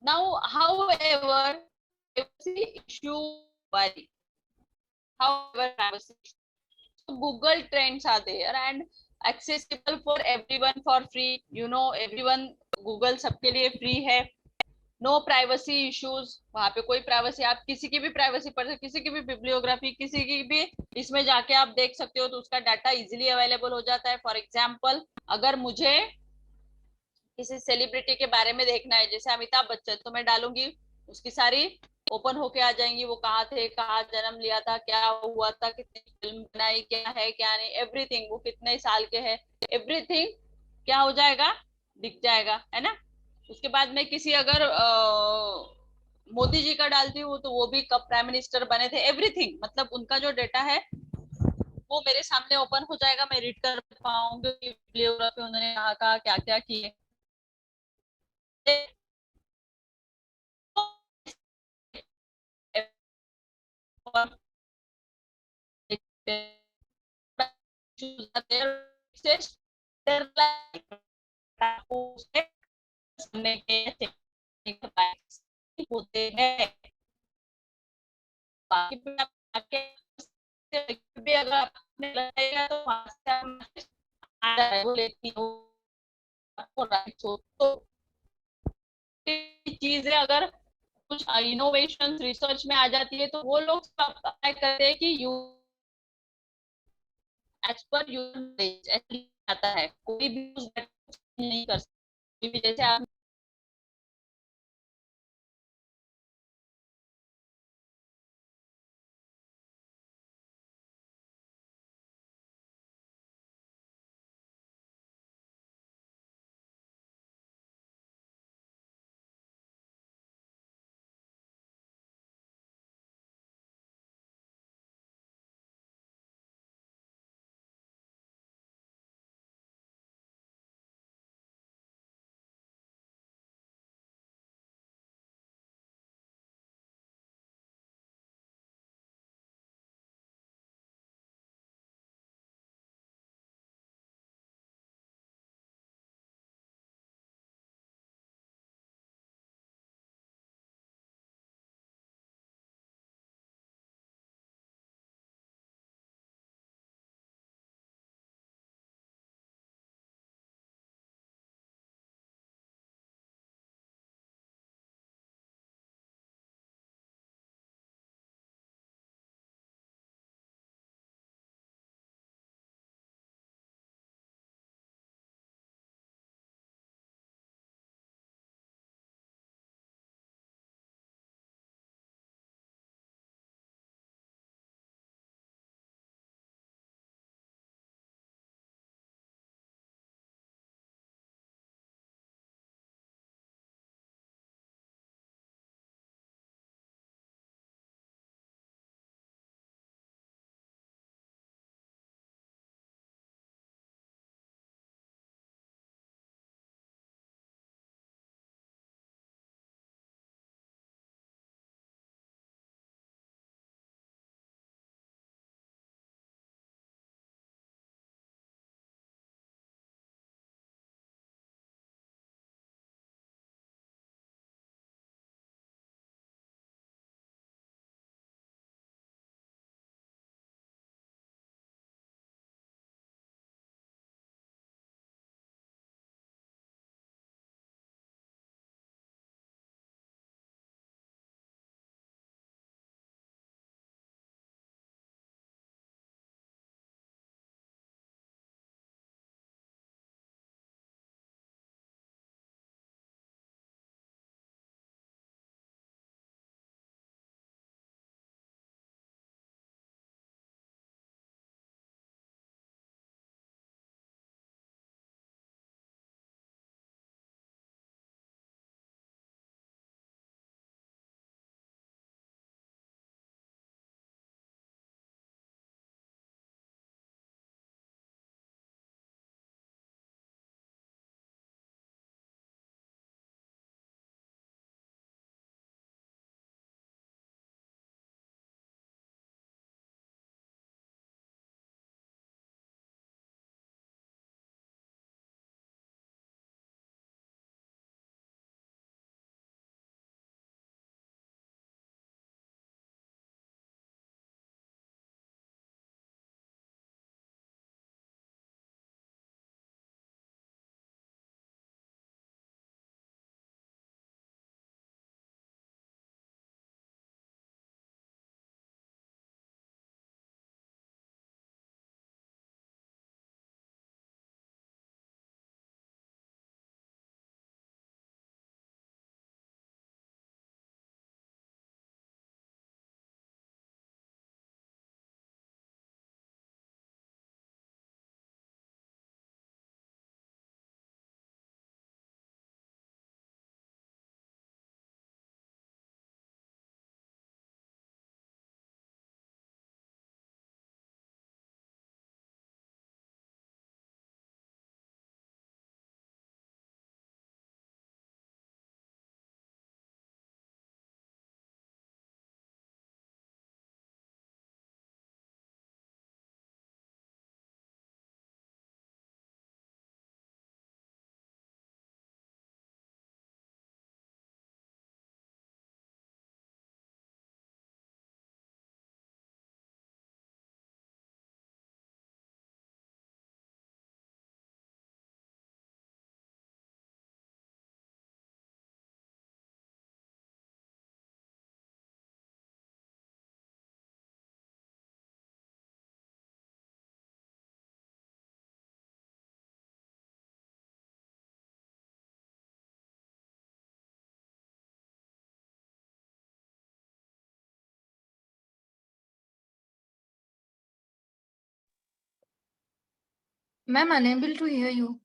now however privacy issue vary, however privacy, so Google trends are there and accessible for everyone for free, you know, everyone, Google सबके लिए फ्री है। नो प्राइवेसी इश्यूज, वहां पे कोई प्राइवेसी, आप किसी की भी प्राइवेसी पर, किसी की भी बिब्लियोग्राफी, किसी की भी इसमें जाके आप देख सकते हो, तो उसका डाटा इजीली अवेलेबल हो जाता है। फॉर एग्जांपल, अगर मुझे किसी सेलिब्रिटी के बारे में देखना है, जैसे अमिताभ बच्चन, तो मैं डालूंगी, उसकी सारी ओपन होके आ जाएंगी, वो कहाँ थे, कहाँ जन्म लिया था, क्या हुआ था, कितनी फिल्म बनाई, क्या है क्या नहीं, एवरीथिंग, वो कितने साल के हैं, एवरीथिंग क्या हो जाएगा, दिख जाएगा, है ना। उसके बाद में किसी अगर मोदी जी का डालती हूँ तो वो भी कब प्राइम मिनिस्टर बने थे, एवरीथिंग, मतलब उनका जो डेटा है वो मेरे सामने ओपन हो जाएगा, मैं रीड कर पाऊंगी बिब्लियोग्राफी उन्होंने कहा क्या क्या किए। issues are there, exist, they're like सामने के होते हैं, बाकी पे आप आके भी अगर आपने लगेगा तो वहाँ से आप मैसेज आ रहा है, वो लेती हूँ आपको राइट्स हो तो चीजें अगर कुछ इनोवेशन रिसर्च में आ जाती है तो वो लोग अप्लाई करते हैं कि you as per your knowledge आता है, कोई भी नहीं कर सकती जैसे आप Ma'am, unable to hear you.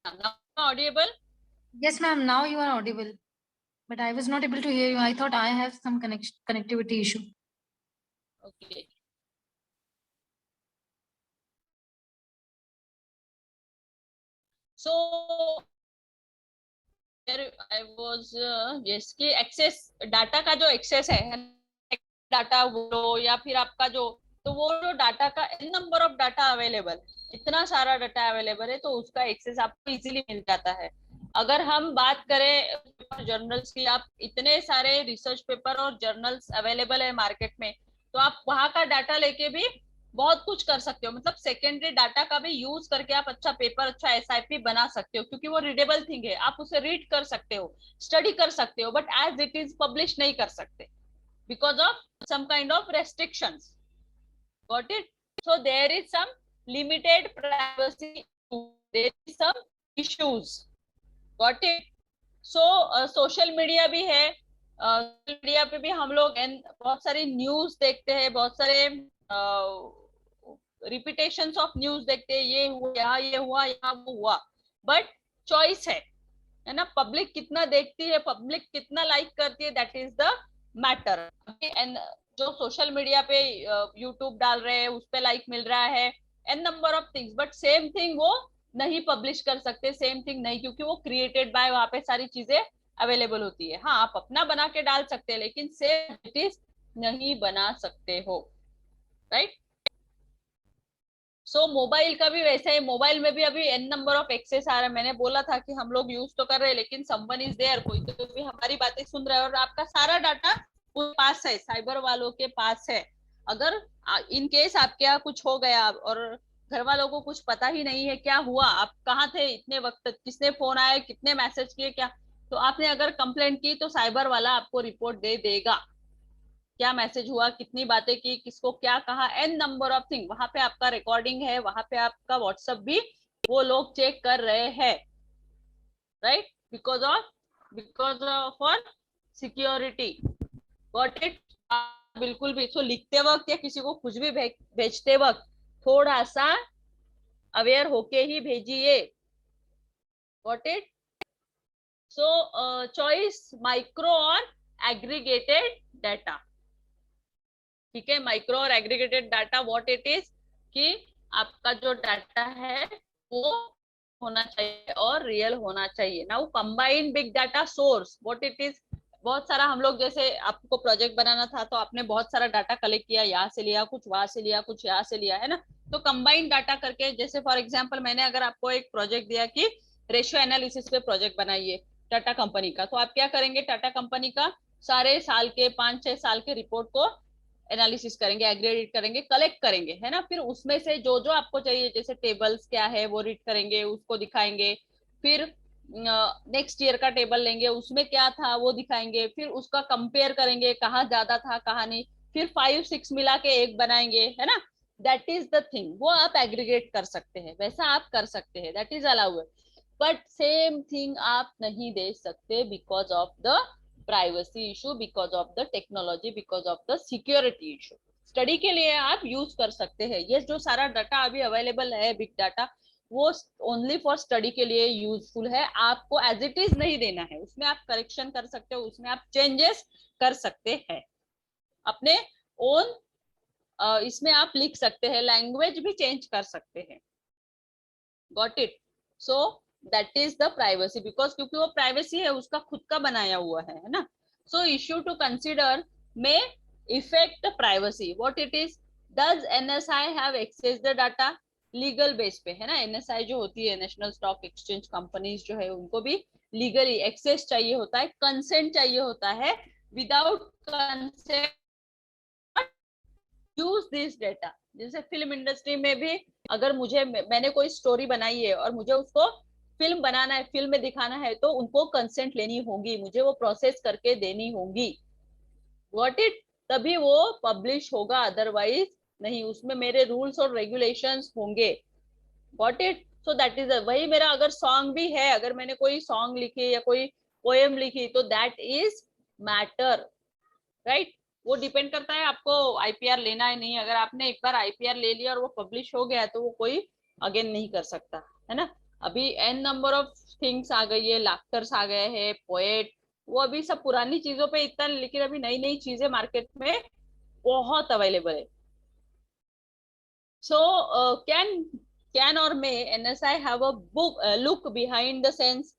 Now audible? Yes, ma'am, now you are audible. But I was not able to hear you. I thought I have some connectivity issue. Okay. So there I was yes कि एक्सेस डाटा का जो एक्सेस है डाटा बोलो या फिर आपका जो तो वो जो डाटा का नंबर ऑफ डाटा अवेलेबल इतना सारा डाटा अवेलेबल है तो उसका एक्सेस आपको इजीली मिल जाता है। अगर हम बात करें जर्नल्स की, आप इतने सारे रिसर्च पेपर और जर्नल्स अवेलेबल है मार्केट में, तो आप वहां का डाटा लेके भी बहुत कुछ कर सकते हो। मतलब सेकेंडरी डाटा का भी यूज करके आप अच्छा पेपर, अच्छा एसआईपी बना सकते हो, क्योंकि वो रीडेबल थिंग है, आप उसे रीड कर सकते हो, स्टडी कर सकते हो, but as it is publish नहीं कर सकते because of some kind of restrictions. Got it? So there is some limited privacy, there is some issues. Got it? So social media भी है, सोशल मीडिया पे भी हम लोग बहुत सारी न्यूज देखते हैं, बहुत सारे रिपीटेशंस ऑफ न्यूज देखते हैं, ये हुआ यहाँ, ये हुआ यहाँ, वो हुआ, बट चॉइस है ना। पब्लिक कितना देखती है, पब्लिक कितना लाइक करती है, that is the matter. And जो सोशल मीडिया पे यूट्यूब डाल रहे हैं उस पे लाइक मिल रहा है, N number of things, but same thing वो नहीं पब्लिश कर सकते, सेम थिंग नहीं, क्योंकि वो क्रिएटेड बाय, वहां पे सारी चीजें अवेलेबल होती है। हाँ, आप अपना बना के डाल सकते हैं, लेकिन सेम इट इज नहीं बना सकते हो, राइट। सो मोबाइल का भी वैसे ही, मोबाइल में भी अभी एन नंबर ऑफ एक्सेस आ रहा है। मैंने बोला था कि हम लोग यूज तो कर रहे हैं, लेकिन समवन इज देयर, कोई तो भी हमारी बातें सुन रहा है और आपका सारा डाटा उस पास है, साइबर वालों के पास है। अगर इन केस आपके यहाँ कुछ हो गया और घर वालों को कुछ पता ही नहीं है क्या हुआ, आप कहाँ थे इतने वक्त, किसने फोन आया, कितने मैसेज किए, क्या, तो आपने अगर कंप्लेंट की तो साइबर वाला आपको रिपोर्ट दे देगा, क्या मैसेज हुआ, कितनी बातें की, किसको क्या कहा, एन नंबर ऑफ थिंग। वहां पे आपका रिकॉर्डिंग है, वहां पे आपका व्हाट्सएप भी वो लोग चेक कर रहे हैं, right, because of for security. Got it? बिल्कुल भी। सो लिखते वक्त या किसी को कुछ भी भेजते वक्त थोड़ा सा अवेयर होके ही भेजिए। Got it? So choice micro और एग्रीगेटेड डाटा। ठीक है, माइक्रो और aggregated data what it is, कि आपका जो डाटा है वो होना चाहिए और रियल होना चाहिए। Now combine big data source what it is. बहुत सारा हम लोग, जैसे आपको प्रोजेक्ट बनाना था तो आपने बहुत सारा डाटा कलेक्ट किया, यहाँ से लिया कुछ, वहां से लिया कुछ, यहाँ से लिया, है ना। तो कंबाइन डाटा करके, जैसे फॉर एग्जाम्पल मैंने अगर आपको एक प्रोजेक्ट दिया कि रेशियो एनालिसिस पे प्रोजेक्ट बनाइए टाटा कंपनी का, तो आप क्या करेंगे, टाटा कंपनी का सारे साल के 5-6 साल के रिपोर्ट को एनालिसिस करेंगे, एग्रीगेट करेंगे, कलेक्ट करेंगे, है ना। फिर उसमें से जो जो आपको चाहिए, जैसे टेबल्स क्या है वो रीड करेंगे, उसको दिखाएंगे। फिर नेक्स्ट ईयर का टेबल लेंगे, उसमें क्या था वो दिखाएंगे, फिर उसका कंपेयर करेंगे, कहाँ ज्यादा था कहाँ नहीं, फिर 5-6 मिला के एक बनाएंगे, है ना। दैट इज द थिंग, वो आप एग्रीगेट कर सकते हैं, वैसा आप कर सकते हैं, that is allowed. But same thing आप नहीं दे सकते because of the privacy issue, because of the technology, because of the security issue. Study के लिए आप यूज कर सकते हैं, ये जो सारा डाटा अभी अवेलेबल है बिग डाटा, वो ओनली फॉर स्टडी के लिए यूजफुल है। आपको एज इट इज नहीं देना है, उसमें आप करेक्शन कर सकते हो, उसमें आप चेंजेस कर सकते हैं अपने ओन, इसमें आप लिख सकते हैं, लैंग्वेज भी चेंज कर सकते हैं। Got it? So that is the privacy, because क्योंकि वो प्राइवेसी है, उसका खुद का बनाया हुआ है ना। सो इश्यू टू कंसिडर में effect privacy what it is. Does NSI have access the data legal base पे, है ना। एनएसआई जो होती है, नेशनल स्टॉक एक्सचेंज कंपनीज जो है, उनको भी लीगली एक्सेस चाहिए होता है, कंसेंट चाहिए होता है। Without consent use this data. जैसे फिल्म इंडस्ट्री में भी, अगर मैंने कोई स्टोरी बनाई है और मुझे उसको फिल्म बनाना है, फिल्म में दिखाना है, तो उनको कंसेंट लेनी होगी, मुझे वो प्रोसेस करके देनी होगी। What it? तभी वो पब्लिश होगा, अदरवाइज नहीं, उसमें मेरे रूल्स और रेगुलेशंस होंगे। What it? So that is वही मेरा अगर सॉन्ग भी है, अगर मैंने कोई सॉन्ग लिखी या कोई पोएम लिखी, तो दैट इज मैटर। राइट। वो डिपेंड करता है आपको आईपीआर लेना है नहीं। अगर आपने एक बार आईपीआर ले लिया और वो पब्लिश हो गया तो वो कोई अगेन नहीं कर सकता, है ना। अभी एन नंबर ऑफ थिंग्स आ गई है, लाफ्टर्स आ गए हैं, पोएट, वो अभी सब पुरानी चीजों पे इतना, लेकिन अभी नई नई चीजें मार्केट में बहुत अवेलेबल है। So, can or may NSI have a book look behind the scenes,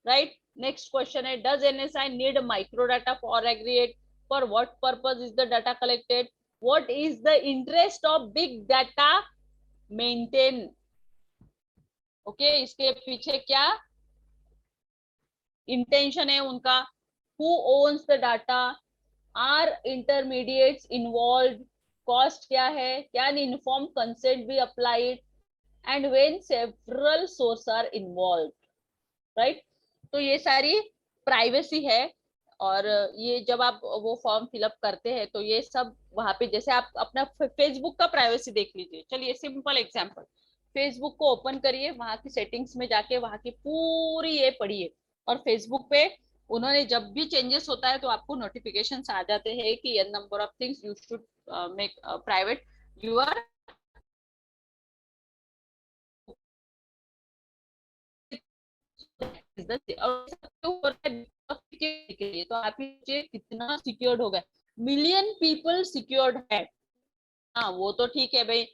right? Next question is, does NSI need microdata for aggregate? For what purpose is the data collected? What is the interest of big data maintain? Okay, इसके पीछे क्या intention है उनका? Who owns the data? Are intermediates involved? Cost क्या है? Can informed consent be applied? And when several sources are involved, right? तो ये सारी प्राइवेसी है। और ये जब आप वो फॉर्म फिलअप करते हैं तो ये सब वहां पे, जैसे आप अपना फेसबुक का प्राइवेसी देख लीजिए। चलिए सिंपल एग्जांपल, फेसबुक को ओपन करिए, वहां की सेटिंग्स में जाके वहां की पूरी ये पढ़िए, और फेसबुक पे उन्होंने जब भी चेंजेस होता है तो आपको नोटिफिकेशन आ जाते हैं कि ये number of things you should make private your. तो आप ये कितना सिक्योर्ड होगा, मिलियन पीपल सिक्योर्ड है। हाँ वो तो ठीक है भाई,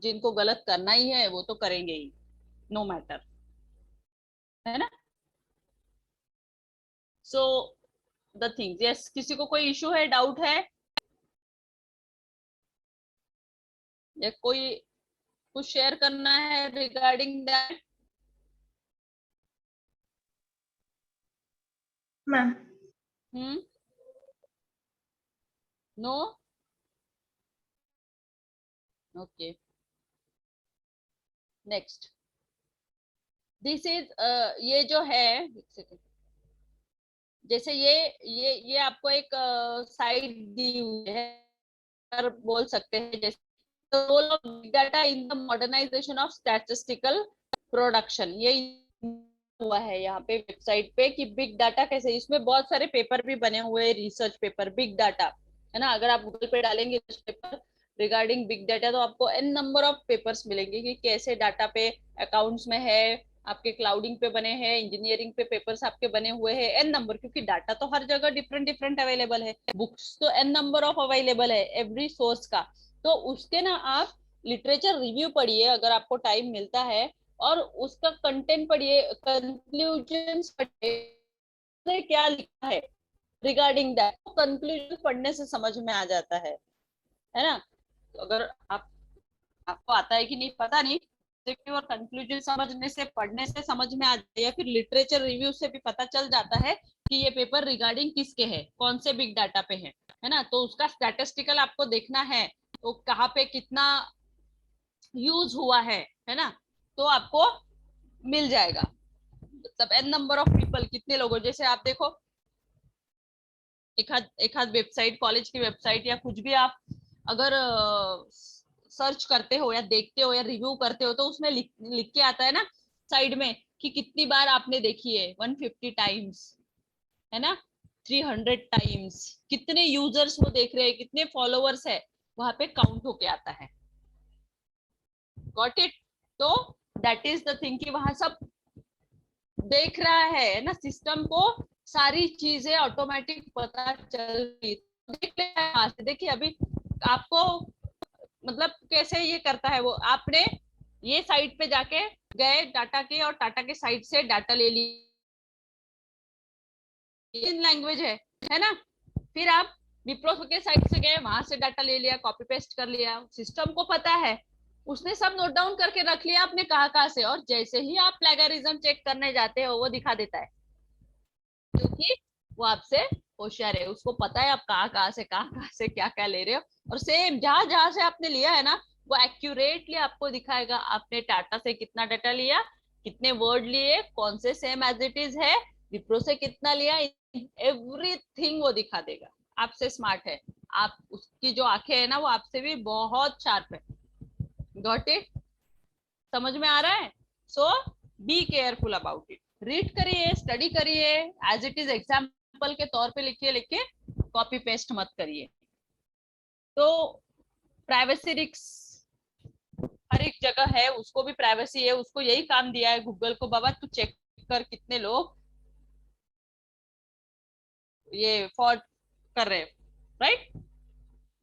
जिनको गलत करना ही है वो तो करेंगे ही, नो मैटर, है ना। सो द थिंग्स, यस, किसी को कोई इशू है, डाउट है, या कोई कुछ शेयर करना है regarding that? Ma'am no, okay, next. This is, ये जो है, एक सेकेंड, जैसे ये आपको एक साइड दी हुई है, बोल सकते हैं, जैसे role of big data in the modernization of statistical production, ये हुआ है यहाँ पे वेबसाइट पे कि बिग डाटा कैसे, इसमें बहुत सारे पेपर भी बने हुए हैं, रिसर्च पेपर बिग डाटा, है ना। अगर आप गूगल पे डालेंगे पेपर रिगार्डिंग बिग डाटा तो आपको एन नंबर ऑफ पेपर्स मिलेंगे कि कैसे डाटा पे अकाउंट्स में है, आपके क्लाउडिंग पे बने हैं, इंजीनियरिंग पे पेपर्स आपके बने हुए हैं, एन नंबर, क्योंकि डाटा तो हर जगह डिफरेंट डिफरेंट अवेलेबल है, बुक्स तो एन नंबर ऑफ अवेलेबल है एवरी सोर्स का। तो उसके ना आप लिटरेचर रिव्यू पढ़िए अगर आपको टाइम मिलता है, और उसका कंटेंट पढ़िए, कंक्लूजन पढ़िए, क्या लिखा है रिगार्डिंग दैट, कंक्लूजन पढ़ने से समझ में आ जाता है ना। तो अगर आप, आपको आता है कि नहीं पता नहीं, और कंक्लूजन समझने से, पढ़ने से समझ में आ जाए, या फिर लिटरेचर रिव्यू से भी पता चल जाता है कि ये पेपर रिगार्डिंग किसके है, कौन से बिग डाटा पे है ना। तो उसका स्टैटिस्टिकल आपको देखना है, तो कहाँ पे कितना यूज हुआ है ना, तो आपको मिल जाएगा। मतलब एन नंबर ऑफ पीपल, कितने लोगों, जैसे आप देखो एक हाथ वेबसाइट, कॉलेज की वेबसाइट या कुछ भी आप अगर सर्च करते हो या देखते हो या रिव्यू करते हो, तो उसमें लिख के आता है ना साइड में कि कितनी बार आपने देखी है, 150 टाइम्स, है ना, 300 टाइम्स, कितने यूजर्स वो देख रहे हैं, कितने फॉलोअर्स है, वहां पे काउंट होके आता है। Got it. तो दैट इज द थिंग कि वहां सब देख रहा है ना, सिस्टम को सारी चीजें ऑटोमेटिक पता चल रही, देख ले। देखिए अभी आपको मतलब कैसे ये करता है वो, आपने ये साइट पे जाके गए टाटा के, और टाटा के साइट से डाटा ले लिया, लैंग्वेज है ना। फिर आप विप्रो के साइट से गए, वहां से डाटा ले लिया, कॉपी पेस्ट कर लिया, सिस्टम को पता है, उसने सब नोट डाउन करके रख लिया आपने कहाँ कहाँ से, और जैसे ही आप प्लेगरिज्म चेक करने जाते हो वो दिखा देता है, क्योंकि वो आपसे होशियार है, उसको पता है आप कहाँ कहाँ से क्या क्या ले रहे हो, और सेम जहां जहां से आपने लिया है ना, वो एक्यूरेटली आपको दिखाएगा आपने टाटा से कितना डाटा लिया, कितने वर्ड लिए, कौन से सेम एज इट इज है, विप्रो से कितना लिया, एवरीथिंग वो दिखा देगा। आपसे स्मार्ट है, आप उसकी जो आंखें है ना वो आपसे भी बहुत शार्प है। गॉट इट, समझ में आ रहा है। So be careful about it, read करिए, स्टडी करिए, एज इट इज एग्जाम्पल के तौर पे लिखिए, कॉपी पेस्ट मत करिए। तो प्राइवेसी रिस्क हर एक जगह है, उसको भी प्राइवेसी है, उसको यही काम दिया है गूगल को, बाबा तू चेक कर कितने लोग ये फ्रॉड कर रहे हैं, right.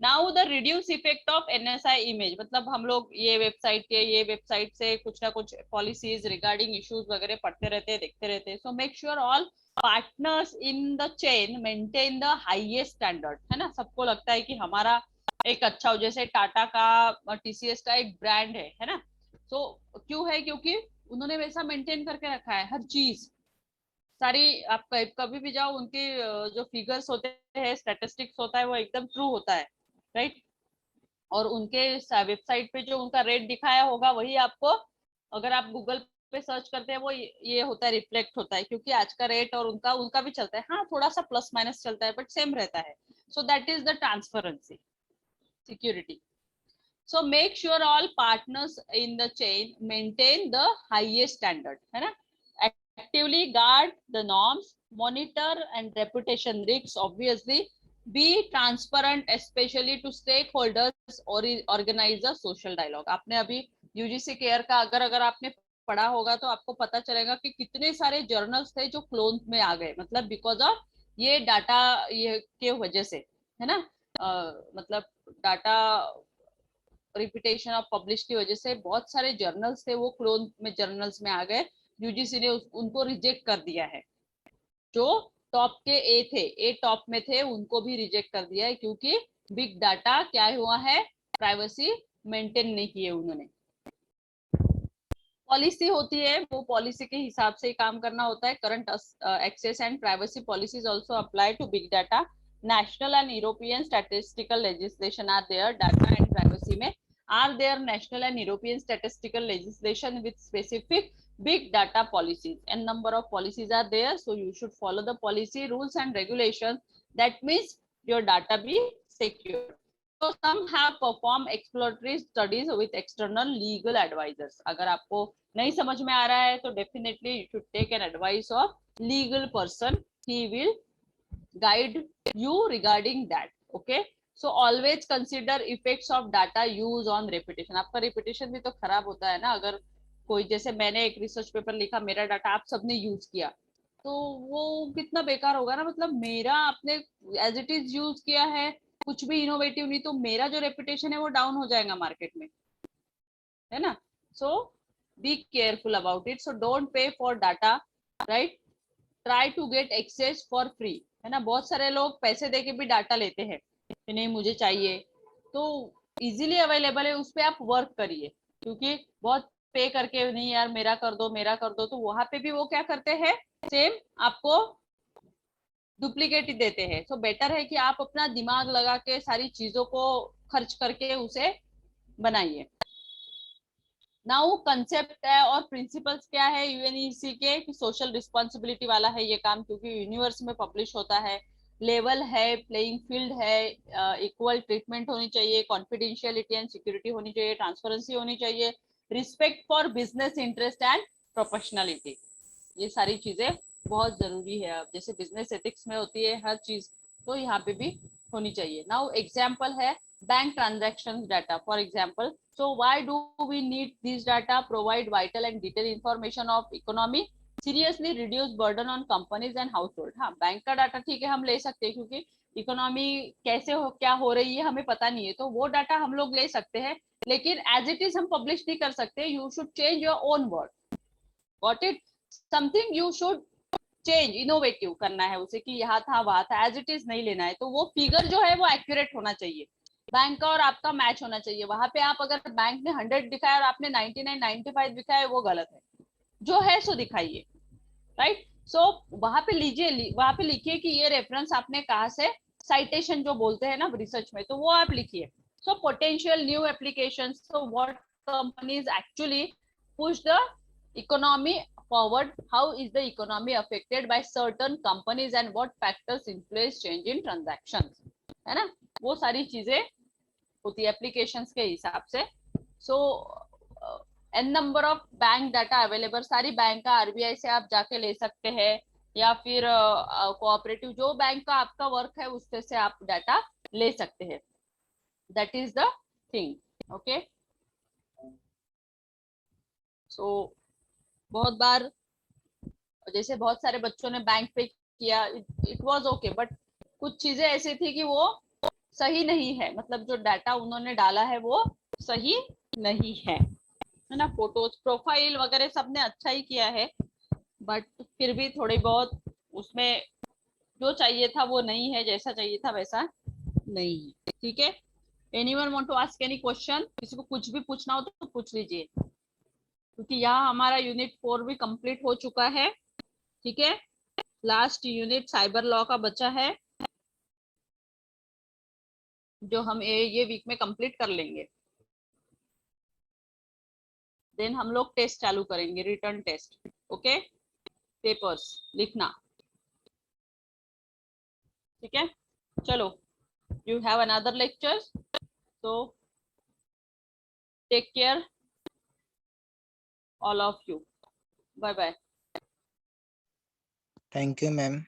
Now the reduce effect of NSI image, मतलब हम लोग ये वेबसाइट से कुछ ना कुछ पॉलिसीज रिगार्डिंग इश्यूज वगैरह पढ़ते रहते हैं, देखते रहते हैं। So make sure all partners in the chain maintain the highest standard, है ना। सबको लगता है कि हमारा एक अच्छा हो, जैसे टाटा का, टीसीएस का एक ब्रांड है ना। तो क्यों है, क्योंकि उन्होंने वैसा मेंटेन करके रखा है हर चीज सारी। आप कभी भी जाओ, उनके जो फिगर्स होते हैं, स्टैटिस्टिक्स होता है, वो एकदम ट्रू होता है, राइट। और उनके वेबसाइट पे जो उनका रेट दिखाया होगा वही आपको, अगर आप गूगल पे सर्च करते हैं, वो ये होता है, रिफ्लेक्ट होता है, क्योंकि आज का रेट और उनका उनका भी चलता है, हाँ थोड़ा सा प्लस माइनस चलता है बट सेम रहता है। सो that is the transparency security. So make sure all partners in the chain maintain the highest standard, है ना। Actively guard the norms, monitor and reputation risk, obviously be transparent especially to stakeholders or organize a social dialogue। आपने अभी यूजीसी केयर का अगर आपने पढ़ा होगा तो आपको पता चलेगा कि कितने सारे जर्नल्स थे जो क्लोन में आ गए, मतलब बिकॉज ऑफ ये डाटा ये के वजह से, है ना। मतलब डाटा रिपीटेशन ऑफ पब्लिश की वजह से बहुत सारे जर्नल्स थे वो क्लोन में जर्नल्स में आ गए। यूजीसी ने उनको रिजेक्ट कर दिया है। जो टॉप के ए थे, ए टॉप में थे, उनको भी रिजेक्ट कर दिया है, क्योंकि बिग डाटा क्या हुआ है, प्राइवेसी मेंटेन नहीं किए उन्होंने। पॉलिसी होती है, वो पॉलिसी के हिसाब से ही काम करना होता है। Current access and privacy policies also apply to big data. National and European statistical legislation are there data and privacy में। Are there national and European statistical legislation with specific big data policies, and number of policies are there, so you should follow the policy rules and regulations. That means your data be secure. So some have performed exploratory studies with external legal advisors। अगर आपको नहीं समझ में आ रहा है तो definitely you should take an advice of legal person, he will guide you regarding that, okay। so always consider effects of data use on reputation। आपका reputation भी तो खराब होता है ना, अगर कोई, जैसे मैंने एक रिसर्च पेपर लिखा, मेरा डाटा आप सबने यूज किया, तो वो कितना बेकार होगा ना। मतलब मेरा आपने एज इट इज यूज किया है, कुछ भी इनोवेटिव नहीं, तो मेरा जो रेपुटेशन है वो डाउन हो जाएगा मार्केट में, है ना। So be careful about it. So don't pay for data, right. Try to get access for free, है ना। बहुत सारे लोग पैसे देके भी डाटा लेते हैं कि नहीं मुझे चाहिए, तो इजीली अवेलेबल है, उस पर आप वर्क करिए। क्योंकि बहुत पे करके नहीं यार मेरा कर दो मेरा कर दो, तो वहां पे भी वो क्या करते हैं, सेम आपको डुप्लीकेट ही देते हैं। सो बेटर है कि आप अपना दिमाग लगा के सारी चीजों को खर्च करके उसे बनाइए। नाउ कंसेप्ट है और प्रिंसिपल्स क्या है यूएनईसी के, कि सोशल रिस्पॉन्सिबिलिटी वाला है ये काम, क्योंकि यूनिवर्स में पब्लिश होता है। लेवल है, प्लेइंग फील्ड है, इक्वल ट्रीटमेंट होनी चाहिए, कॉन्फिडेंशियलिटी एंड सिक्योरिटी होनी चाहिए, ट्रांसपेरेंसी होनी चाहिए, respect for business interest and professionality. ये सारी चीजें बहुत जरूरी है। अब जैसे बिजनेस एथिक्स में होती है हर चीज, तो यहाँ पे भी होनी चाहिए। नाउ एग्जाम्पल है bank transaction data for example. So why do we need this data, provide vital and detail information of economy, seriously reduce burden on companies and household. हाँ बैंक का डाटा ठीक है हम ले सकते हैं, क्योंकि इकोनॉमी कैसे हो क्या हो रही है हमें पता नहीं है, तो वो डाटा हम लोग ले सकते हैं, लेकिन एज इट इज हम पब्लिश नहीं कर सकते। You should change your own word, got it. Something you should change, innovative करना है उसे, कि यहाँ था वहां था, एज इट इज नहीं लेना है। तो वो फिगर जो है वो एक्यूरेट होना चाहिए, बैंक का और आपका मैच होना चाहिए। वहां पे आप अगर बैंक ने 100 दिखाया और आपने 99 95 दिखाया है, वो गलत है। जो है सो दिखाइए, राइट। सो वहां पे लीजिए, वहां पे लिखिए कि ये रेफरेंस आपने कहा से, साइटेशन जो बोलते हैं ना रिसर्च में, तो वो आप लिखिए। So potential new application, so what companies actually push the economy forward, how is the economy affected by certain companies and what factors influence change in transactions, है ना। वो सारी चीजें होती है एप्लीकेशंस के हिसाब से। So an number of bank data available, सारी बैंक का आरबीआई से आप जाके ले सकते हैं। या फिर कोऑपरेटिव, जो बैंक का आपका वर्क है उससे से आप डाटा ले सकते हैं. That is the thing. Okay. So बहुत बार जैसे बहुत सारे बच्चों ने बैंक पे किया, इट वाज ओके, बट कुछ चीजें ऐसी थी कि वो सही नहीं है, मतलब जो डाटा उन्होंने डाला है वो सही नहीं है ना. फोटोज प्रोफाइल वगैरह सबने अच्छा ही किया है, बट फिर भी थोड़ी बहुत उसमें जो चाहिए था वो नहीं है, जैसा चाहिए था वैसा नहीं है. ठीक है. Anyone want to ask any question? किसी को कुछ भी पूछना हो तो पूछ लीजिए, क्योंकि यहाँ हमारा यूनिट 4 भी कंप्लीट हो चुका है. ठीक है. लास्ट यूनिट साइबर लॉ का बचा है, जो हम ये वीक में कंप्लीट कर लेंगे. देन हम लोग टेस्ट चालू करेंगे, रिटर्न टेस्ट. ओके. पेपर्स लिखना. ठीक है. चलो, you have another lecture, so take care all of you. Bye bye. Thank you, ma'am.